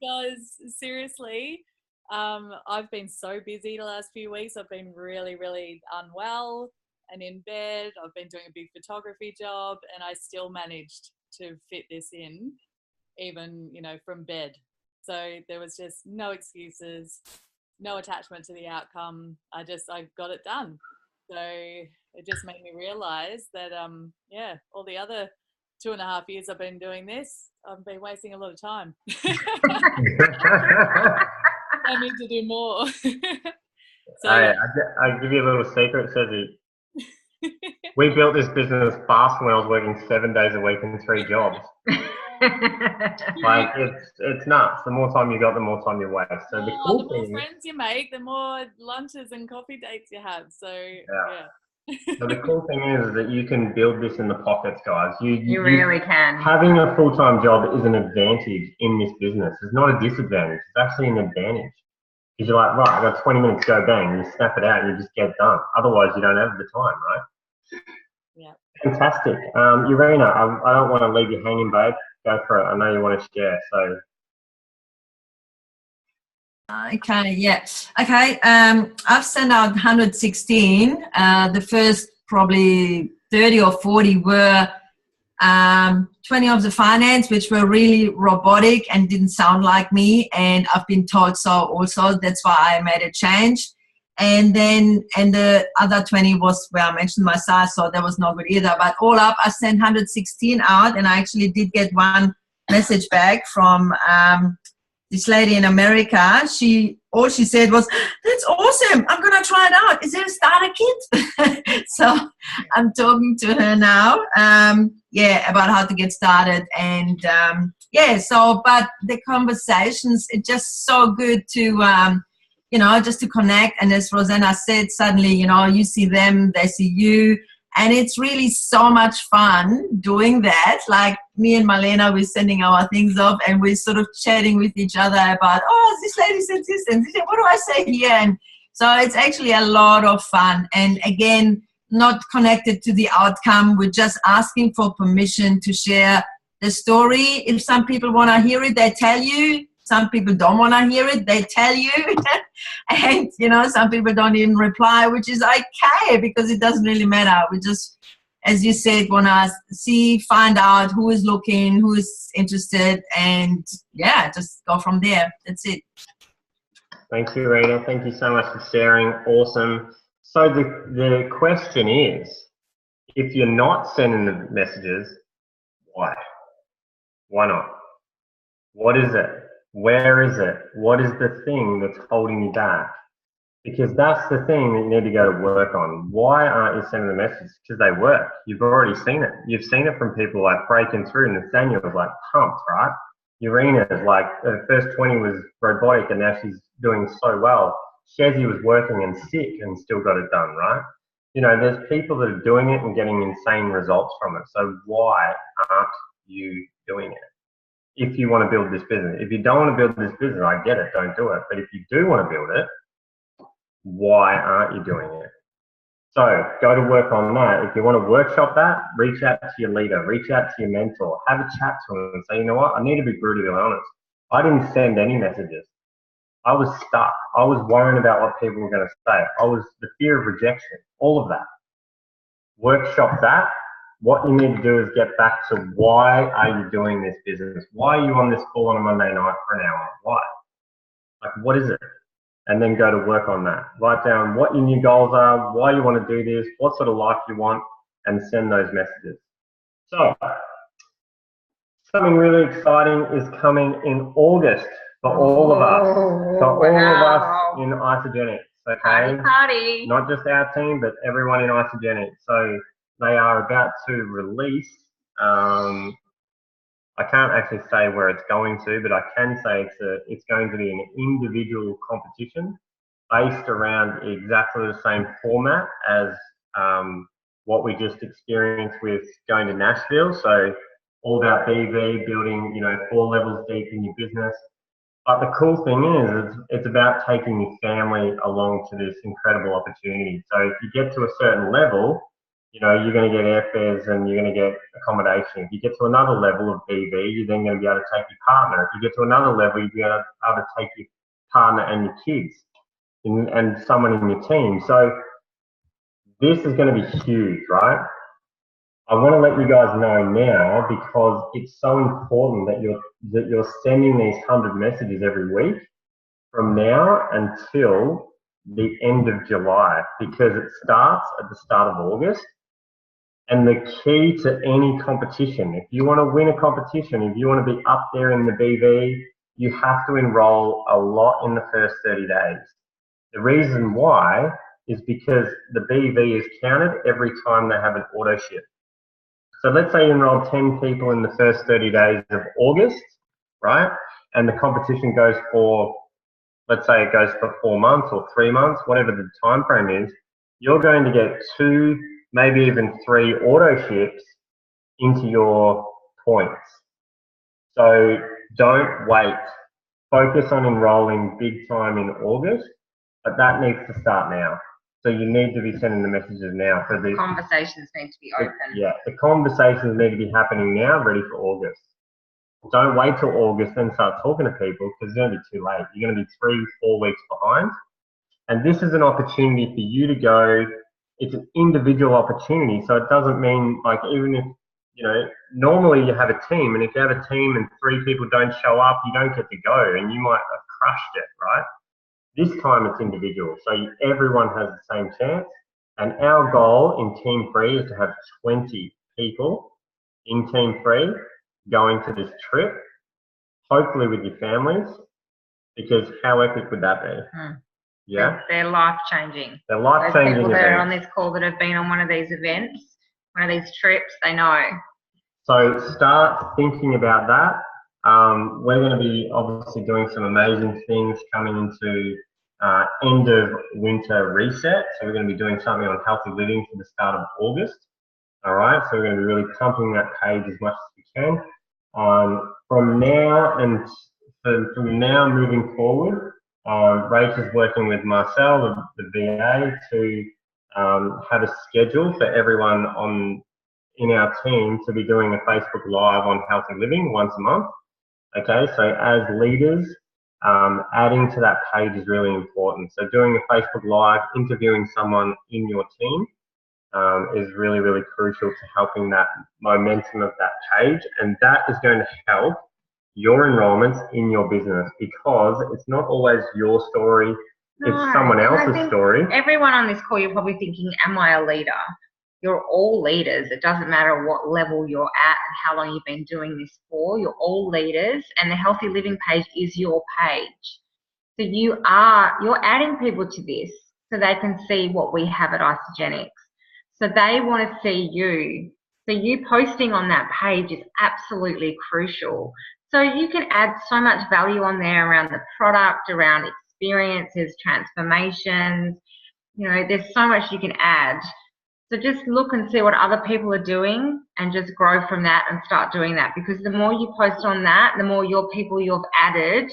because seriously, I've been so busy the last few weeks. I've been really, really unwell and in bed. I've been doing a big photography job, and I still managed to fit this in, even, you know, from bed. So there was just no excuses, no attachment to the outcome. I got it done. So it just made me realize that, yeah, all the other 2.5 years I've been doing this, I've been wasting a lot of time. I need to do more. So, I give you a little secret, Shezzy. We built this business fast when I was working 7 days a week and 3 jobs. Like it's nuts. The more time you got, the more time you waste. So the more friends you make, the more lunches and coffee dates you have. So yeah. So the cool thing is that you can build this in the pockets, guys. You really can. Having a full-time job is an advantage in this business. It's not a disadvantage. It's actually an advantage. Because you're like, right, I got 20 minutes to go, bang, you snap it out and you just get it done. Otherwise, you don't have the time, right? Yeah. Fantastic. Urena, I don't want to leave you hanging, babe. Go for it. I know you want to share, so. Okay, yeah. Okay, I've sent out 116. The first probably 30 or 40 were 20 of the finance, which were really robotic and didn't sound like me. And I've been told so also. That's why I made a change. And the other 20 was where I mentioned my size, so that was not good either. But all up, I sent 116 out, and I actually did get one message back from this lady in America. All she said was, "That's awesome! I'm gonna try it out. Is there a starter kit?" So I'm talking to her now. About how to get started, and but the conversations, it's just so good to just to connect. And as Rosanna said, suddenly, you see them, they see you. And it's really so much fun doing that. Like me and Marlena, we're sending our things off and we're sort of chatting with each other about, oh, this lady said this and this, what do I say here? And so it's actually a lot of fun. And again, not connected to the outcome. We're just asking for permission to share the story. If some people want to hear it, they tell you. Some people don't want to hear it, they tell you. And, some people don't even reply, which is okay because it doesn't really matter. We just, as you said, want to find out who is looking, who is interested, and just go from there. That's it. Thank you, Rita. Thank you so much for sharing. Awesome. So the question is, if you're not sending the messages, why? Why not? What is it? Where is it? What is the thing that's holding you back? Because that's the thing that you need to go to work on. Why aren't you sending the messages? Because they work. You've already seen it. You've seen it from people like breaking through. Nathaniel was like pumped, right? Urena is like, the first 20 was robotic and now she's doing so well. Shezzy was working and sick and still got it done, right? There's people that are doing it and getting insane results from it. So why aren't you doing it? If you want to build this business. If you don't want to build this business, I get it, don't do it. But if you do want to build it, why aren't you doing it? So go to work on that. If you want to workshop that, reach out to your leader, reach out to your mentor, have a chat to them and say, you know what, I need to be brutally honest. I didn't send any messages. I was stuck. I was worrying about what people were going to say. The fear of rejection, all of that. Workshop that. What you need to do is get back to why are you doing this business? Why are you on this call on a Monday night for an hour? Why? Like, what is it? And then go to work on that. Write down what your new goals are, why you want to do this, what sort of life you want, and send those messages. So, something really exciting is coming in August for all of us. So all of us in Isagenix, okay? Party. Not just our team, but everyone in Isagenix. So they are about to release I can't actually say where it's going to, but I can say it's going to be an individual competition based around exactly the same format as what we just experienced with going to Nashville. So all about BV, building, 4 levels deep in your business. But the cool thing is it's about taking your family along to this incredible opportunity. So if you get to a certain level, you're going to get airfares and you're going to get accommodation. If you get to another level of BV, you're then going to be able to take your partner. If you get to another level, you'll be able to take your partner and your kids and someone in your team. So this is going to be huge, right? I want to let you guys know now because it's so important that you're sending these 100 messages every week from now until the end of July, because it starts at the start of August. And the key to any competition, if you want to win a competition, if you want to be up there in the BV, you have to enroll a lot in the first 30 days. The reason why is because the BV is counted every time they have an auto ship. So let's say you enroll 10 people in the first 30 days of August, right? And the competition goes for, let's say it goes for 4 months or 3 months, whatever the time frame is, you're going to get 2, maybe even 3 auto ships into your points. So don't wait. Focus on enrolling big time in August, but that needs to start now. So you need to be sending the messages now for the Conversations need to be open. Yeah, the conversations need to be happening now, ready for August. Don't wait till August and start talking to people because it's going to be too late. You're going to be 3-4 weeks behind. And this is an opportunity for you to go. It's an individual opportunity. So it doesn't mean like, even if, normally you have a team, and if you have a team and 3 people don't show up, you don't get to go and you might have crushed it, right? This time it's individual. So everyone has the same chance. And our goal in Team Free is to have 20 people in Team Free going to this trip, hopefully with your families, because how epic would that be? Yeah? They're life-changing. They're life-changing people that are on events. this call that have been on one of these events, one of these trips, they know. So start thinking about that. We're going to be obviously doing some amazing things coming into end of winter reset. So we're going to be doing something on healthy living for the start of August. All right, so we're going to be really pumping that page as much as we can. From now moving forward, Rachel's working with Marcel, the VA, to have a schedule for everyone in our team to be doing a Facebook Live on healthy living once a month. Okay, so as leaders, adding to that page is really important. So doing a Facebook Live, interviewing someone in your team is really, really crucial to helping that momentum of that page. And that is going to help your enrollments in your business because it's not always your story, it's someone else's story. Everyone on this call, you're probably thinking, am I a leader? You're all leaders. It doesn't matter what level you're at and how long you've been doing this for. You're all leaders, and the Healthy Living page is your page. So you're adding people to this so they can see what we have at Isagenix. So they want to see you. So you posting on that page is absolutely crucial. So you can add so much value on there around the product, around experiences, transformations. There's so much you can add. So just look and see what other people are doing and just grow from that and start doing that, because the more you post on that, the more your people you've added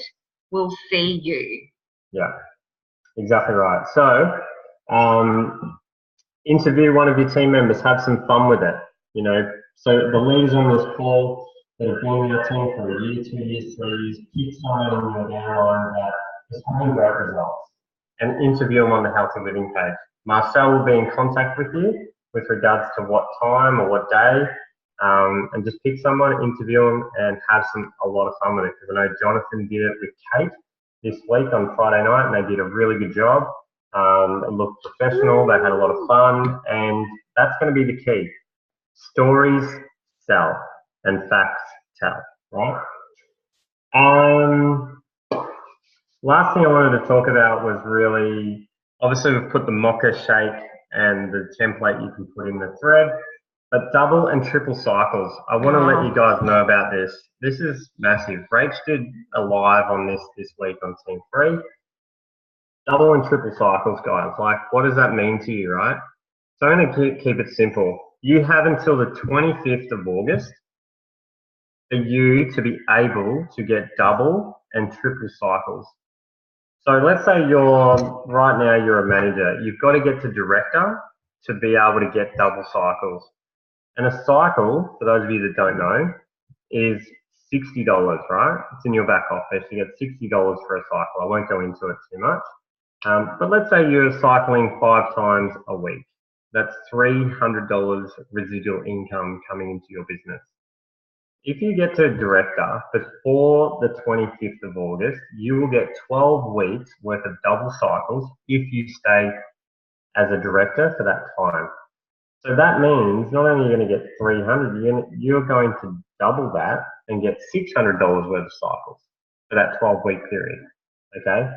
will see you. Yeah, exactly right. So interview one of your team members, have some fun with it. So the leaders on this call that have been in your team for a year, 2 years, 3 years, pick someone in your downline that is having great results and interview them on the Healthy Living page. Marcel will be in contact with you with regards to what time or what day, and just pick someone, interview them, and have a lot of fun with it. Because I know Jonathan did it with Kate this week on Friday night, and they did a really good job. It looked professional, they had a lot of fun, and that's going to be the key. Stories sell, and facts tell, right? Last thing I wanted to talk about was really, obviously we've put the mocha shake and the template you can put in the thread. But double and triple cycles, I want to let you guys know about this. This is massive. Rach did a live on this week on Team 3. Double and triple cycles, guys. Like, what does that mean to you, right? So I'm going to keep it simple. You have until the 25th of August for you to be able to get double and triple cycles. So let's say right now you're a manager. You've got to get to director to be able to get double cycles. And a cycle, for those of you that don't know, is $60, right? It's in your back office. You get $60 for a cycle. I won't go into it too much. But let's say you're cycling 5 times a week. That's $300 residual income coming into your business. If you get to director before the 25th of August, you will get 12 weeks worth of double cycles if you stay as a director for that time. So that means not only are you going to get 300, you're going to double that and get $600 worth of cycles for that 12-week period. Okay?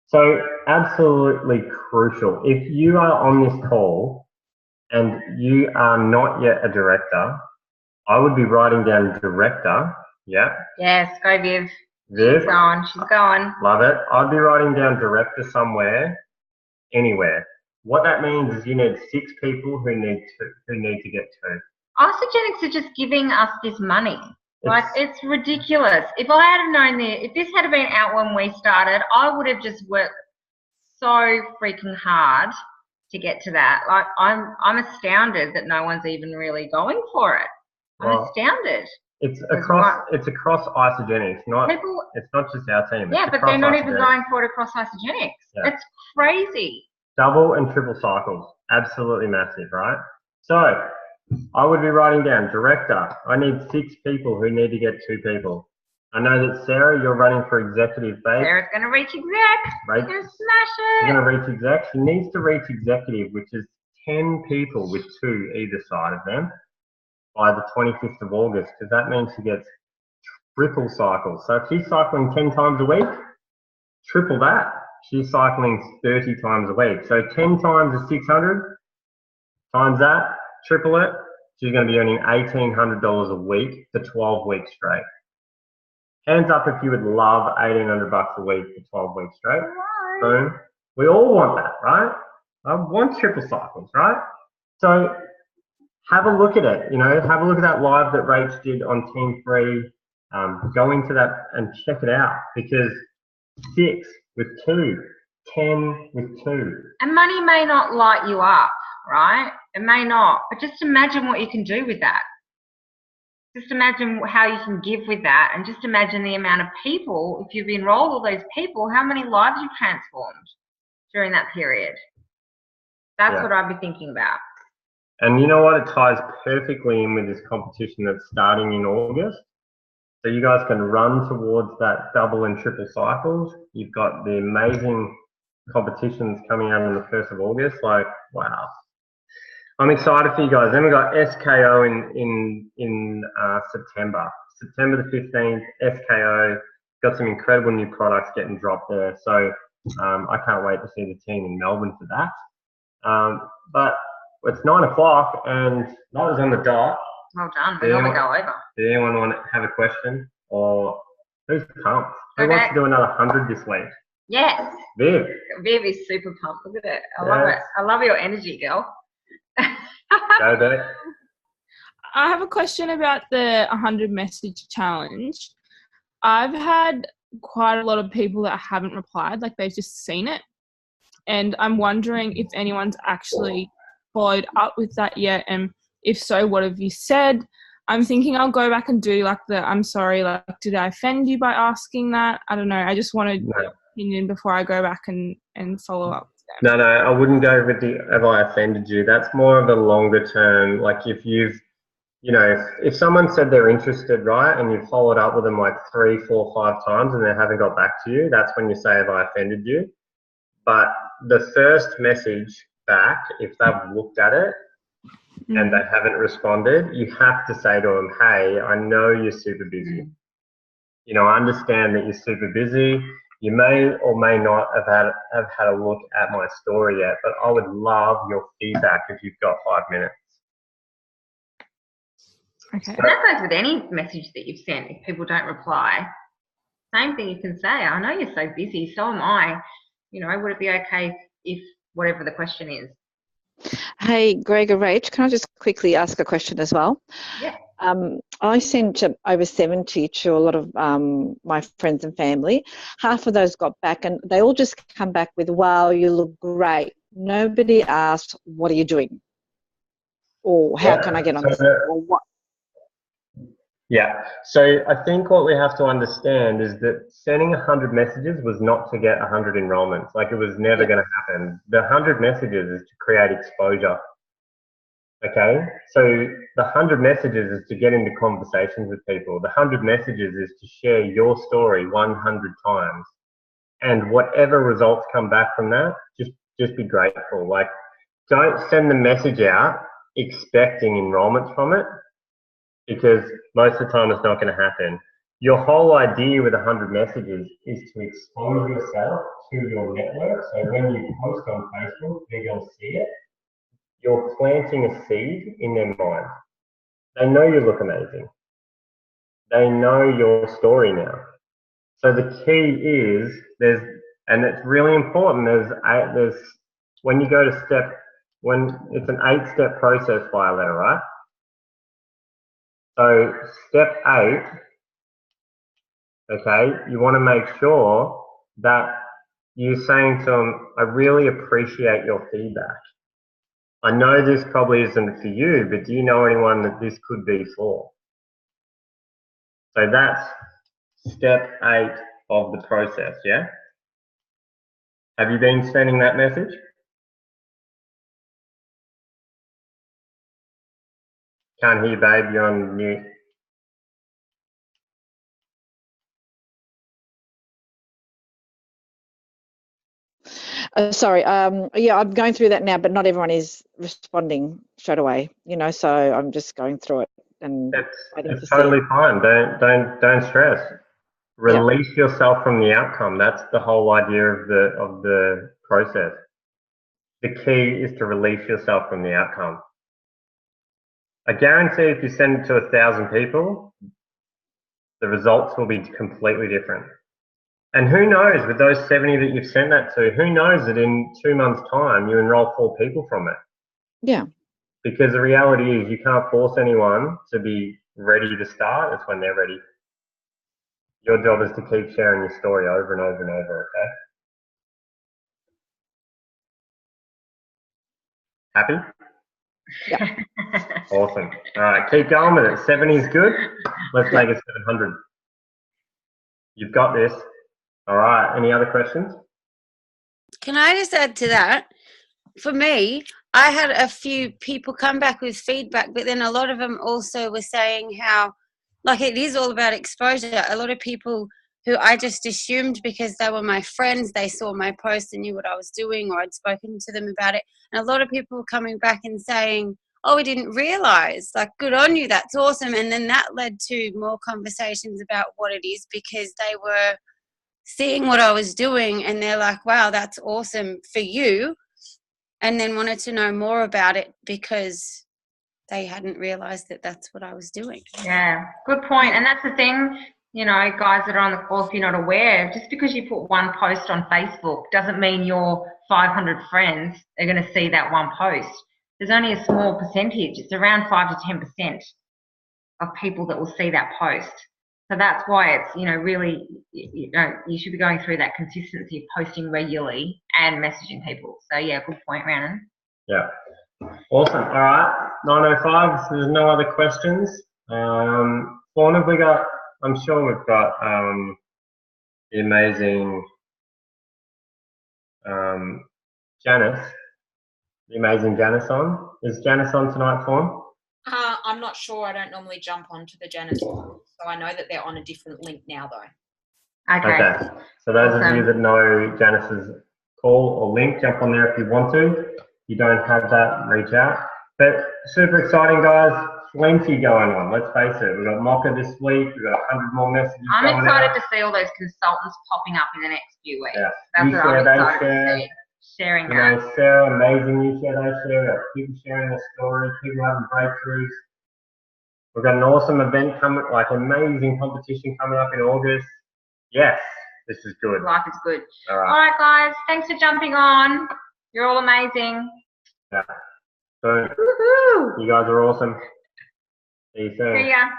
So absolutely crucial. If you are on this call and you are not yet a director, I would be writing down director. Yeah. Yes, go Viv. Viv. She's going. She's going. Love it. I'd be writing down director somewhere, anywhere. What that means is you need 6 people who need to get 2. Isagenix are just giving us this money. Like, it's ridiculous. If I had known if this had been out when we started, I would have just worked so freaking hard to get to that. Like, I'm astounded that no one's even really going for it. I'm astounded. It's across Isagenix, it's not just our team. Yeah, but they're not even going for it across Isagenix. Yeah. It's crazy. Double and triple cycles, absolutely massive, right? So I would be writing down director. I need 6 people who need to get 2 people. I know that Sarah, you're running for executive, babe. Sarah's going to reach exec. Right? She's going to smash it. She's going to reach exec. She needs to reach executive, which is 10 people with 2 either side of them by the 25th of August, because that means she gets triple cycles. So if she's cycling 10 times a week, triple that. She's cycling 30 times a week. So 10 times is 600, times that, triple it, she's going to be earning $1,800 a week for 12 weeks straight. Hands up if you would love $1,800 a week for 12 weeks straight. Boom. We all want that, right? I want triple cycles, right? So have a look at it. Have a look at that live that Rach did on Team 3. Go into that and check it out, because 6 with 2, 10 with 2. And money may not light you up, right? It may not, but just imagine what you can do with that. Just imagine how you can give with that, and just imagine the amount of people, if you've enrolled all those people, how many lives you've transformed during that period. That's what I'd be thinking about. And you know what? It ties perfectly in with this competition that's starting in August. So you guys can run towards that double and triple cycles. You've got the amazing competitions coming out on the 1st of August. Like, wow. I'm excited for you guys. Then we got SKO in September. September the 15th, SKO. Got some incredible new products getting dropped there. So I can't wait to see the team in Melbourne for that. But it's 9 o'clock and that was on the dot. Well done. We normally go over. Did anyone want to have a question? Or who's pumped? Who wants to do another 100 this week? Yes. Viv. Viv is super pumped. Look at it. I love it. I love your energy, girl. Go, Betty. I have a question about the 100 message challenge. I've had quite a lot of people that haven't replied, like they've just seen it. And I'm wondering if anyone's actually followed up with that yet. And if so, what have you said? I'm thinking I'll go back and do like I'm sorry, like, did I offend you by asking that? I don't know. I just wanted your opinion before I go back and follow up. No, I wouldn't go with the have I offended you. That's more of a longer term. Like if you've, if someone said they're interested, right, and you've followed up with them like 3, 4, 5 times and they haven't got back to you, that's when you say have I offended you. But the first message back, if they've looked at it and they haven't responded, you have to say to them, hey, I know you're super busy. I understand that you're super busy. You may or may not have had a look at my story yet, but I would love your feedback if you've got 5 minutes. Okay. And that goes with any message that you've sent. If people don't reply, same thing you can say. I know you're so busy, so am I. You know, would it be okay if whatever the question is? Hey, Greg or Rach, can I just quickly ask a question as well? Yeah. I sent over 70 to a lot of my friends and family. Half of those got back, and they all just come back with, wow, you look great. Nobody asked, what are you doing? Or how can I get on this? Or what? Yeah. So I think what we have to understand is that sending 100 messages was not to get 100 enrollments. Like, it was never going to happen. The 100 messages is to create exposure. Okay. So the 100 messages is to get into conversations with people. The 100 messages is to share your story 100 times. And whatever results come back from that, just be grateful. Like, don't send the message out expecting enrollments from it, because most of the time it's not going to happen. Your whole idea with 100 messages is to expose yourself to your network. So when you post on Facebook, they're going to see it. You're planting a seed in their mind. They know you look amazing. They know your story now. So the key is and it's really important, when you go to it's an 8-step process via letter, right? So step 8, okay, you want to make sure that you're saying to them, I really appreciate your feedback. I know this probably isn't for you, but do you know anyone that this could be for? So that's step 8 of the process, yeah? Have you been sending that message? Can't hear you, babe, you're on mute. Sorry. Yeah, I'm going through that now, but not everyone is responding straight away. You know, so I'm just going through it and It's totally fine. Don't stress. Release yourself from the outcome. That's the whole idea of the process. The key is to release yourself from the outcome. I guarantee if you send it to 1,000 people, the results will be completely different. And who knows, with those 70 that you've sent that to, who knows that in 2 months' time you enroll 4 people from it? Yeah. Because the reality is you can't force anyone to be ready to start. It's when they're ready. Your job is to keep sharing your story over and over and over, okay? Happy? Yeah. Awesome. All right, keep going with it. 70 is good. Let's make it 700. You've got this. All right, any other questions? Can I just add to that? For me, I had a few people come back with feedback, but then a lot of them also were saying how, like, it is all about exposure. A lot of people who I just assumed because they were my friends, they saw my post and knew what I was doing, or I'd spoken to them about it. And a lot of people were coming back and saying, oh, we didn't realize, like, good on you, that's awesome. And then that led to more conversations about what it is, because they were seeing what I was doing and they're like, wow, that's awesome for you. And then wanted to know more about it because they hadn't realized that that's what I was doing. Yeah, good point. And that's the thing, you know, guys that are on the call, if you're not aware, just because you put one post on Facebook doesn't mean your 500 friends are going to see that one post. There's only a small percentage. It's around 5 to 10% of people that will see that post. So that's why it's, you know, really, you know, you should be going through that consistency of posting regularly and messaging people. So yeah, good point, Rhiannon. Yeah. Awesome. All right. 9:05. There's no other questions. Fawn, have we got? I'm sure we've got the amazing Janice. The amazing Janice on. Is Janice on tonight, Fawn? I'm not sure. I don't normally jump onto the Janice call, so I know that they're on a different link now, though. Okay. So those of you that know Janice's call or link, jump on there if you want to. If you don't have that, reach out. But super exciting, guys. Plenty going on. Let's face it. We've got Mocha this week. We've got 100 more messages. I'm excited to see all those consultants popping up in the next few weeks. Yeah. That's what I'm excited to see. Sharing that. know, Sarah, amazing. You share, they share. People sharing their stories. People having breakthroughs. We've got an awesome event coming, like amazing competition coming up in August. Yes, this is good. Life is good. All right. All right, guys. Thanks for jumping on. You're all amazing. Yeah. So, Woohoo! you guys are awesome. See you soon. See ya.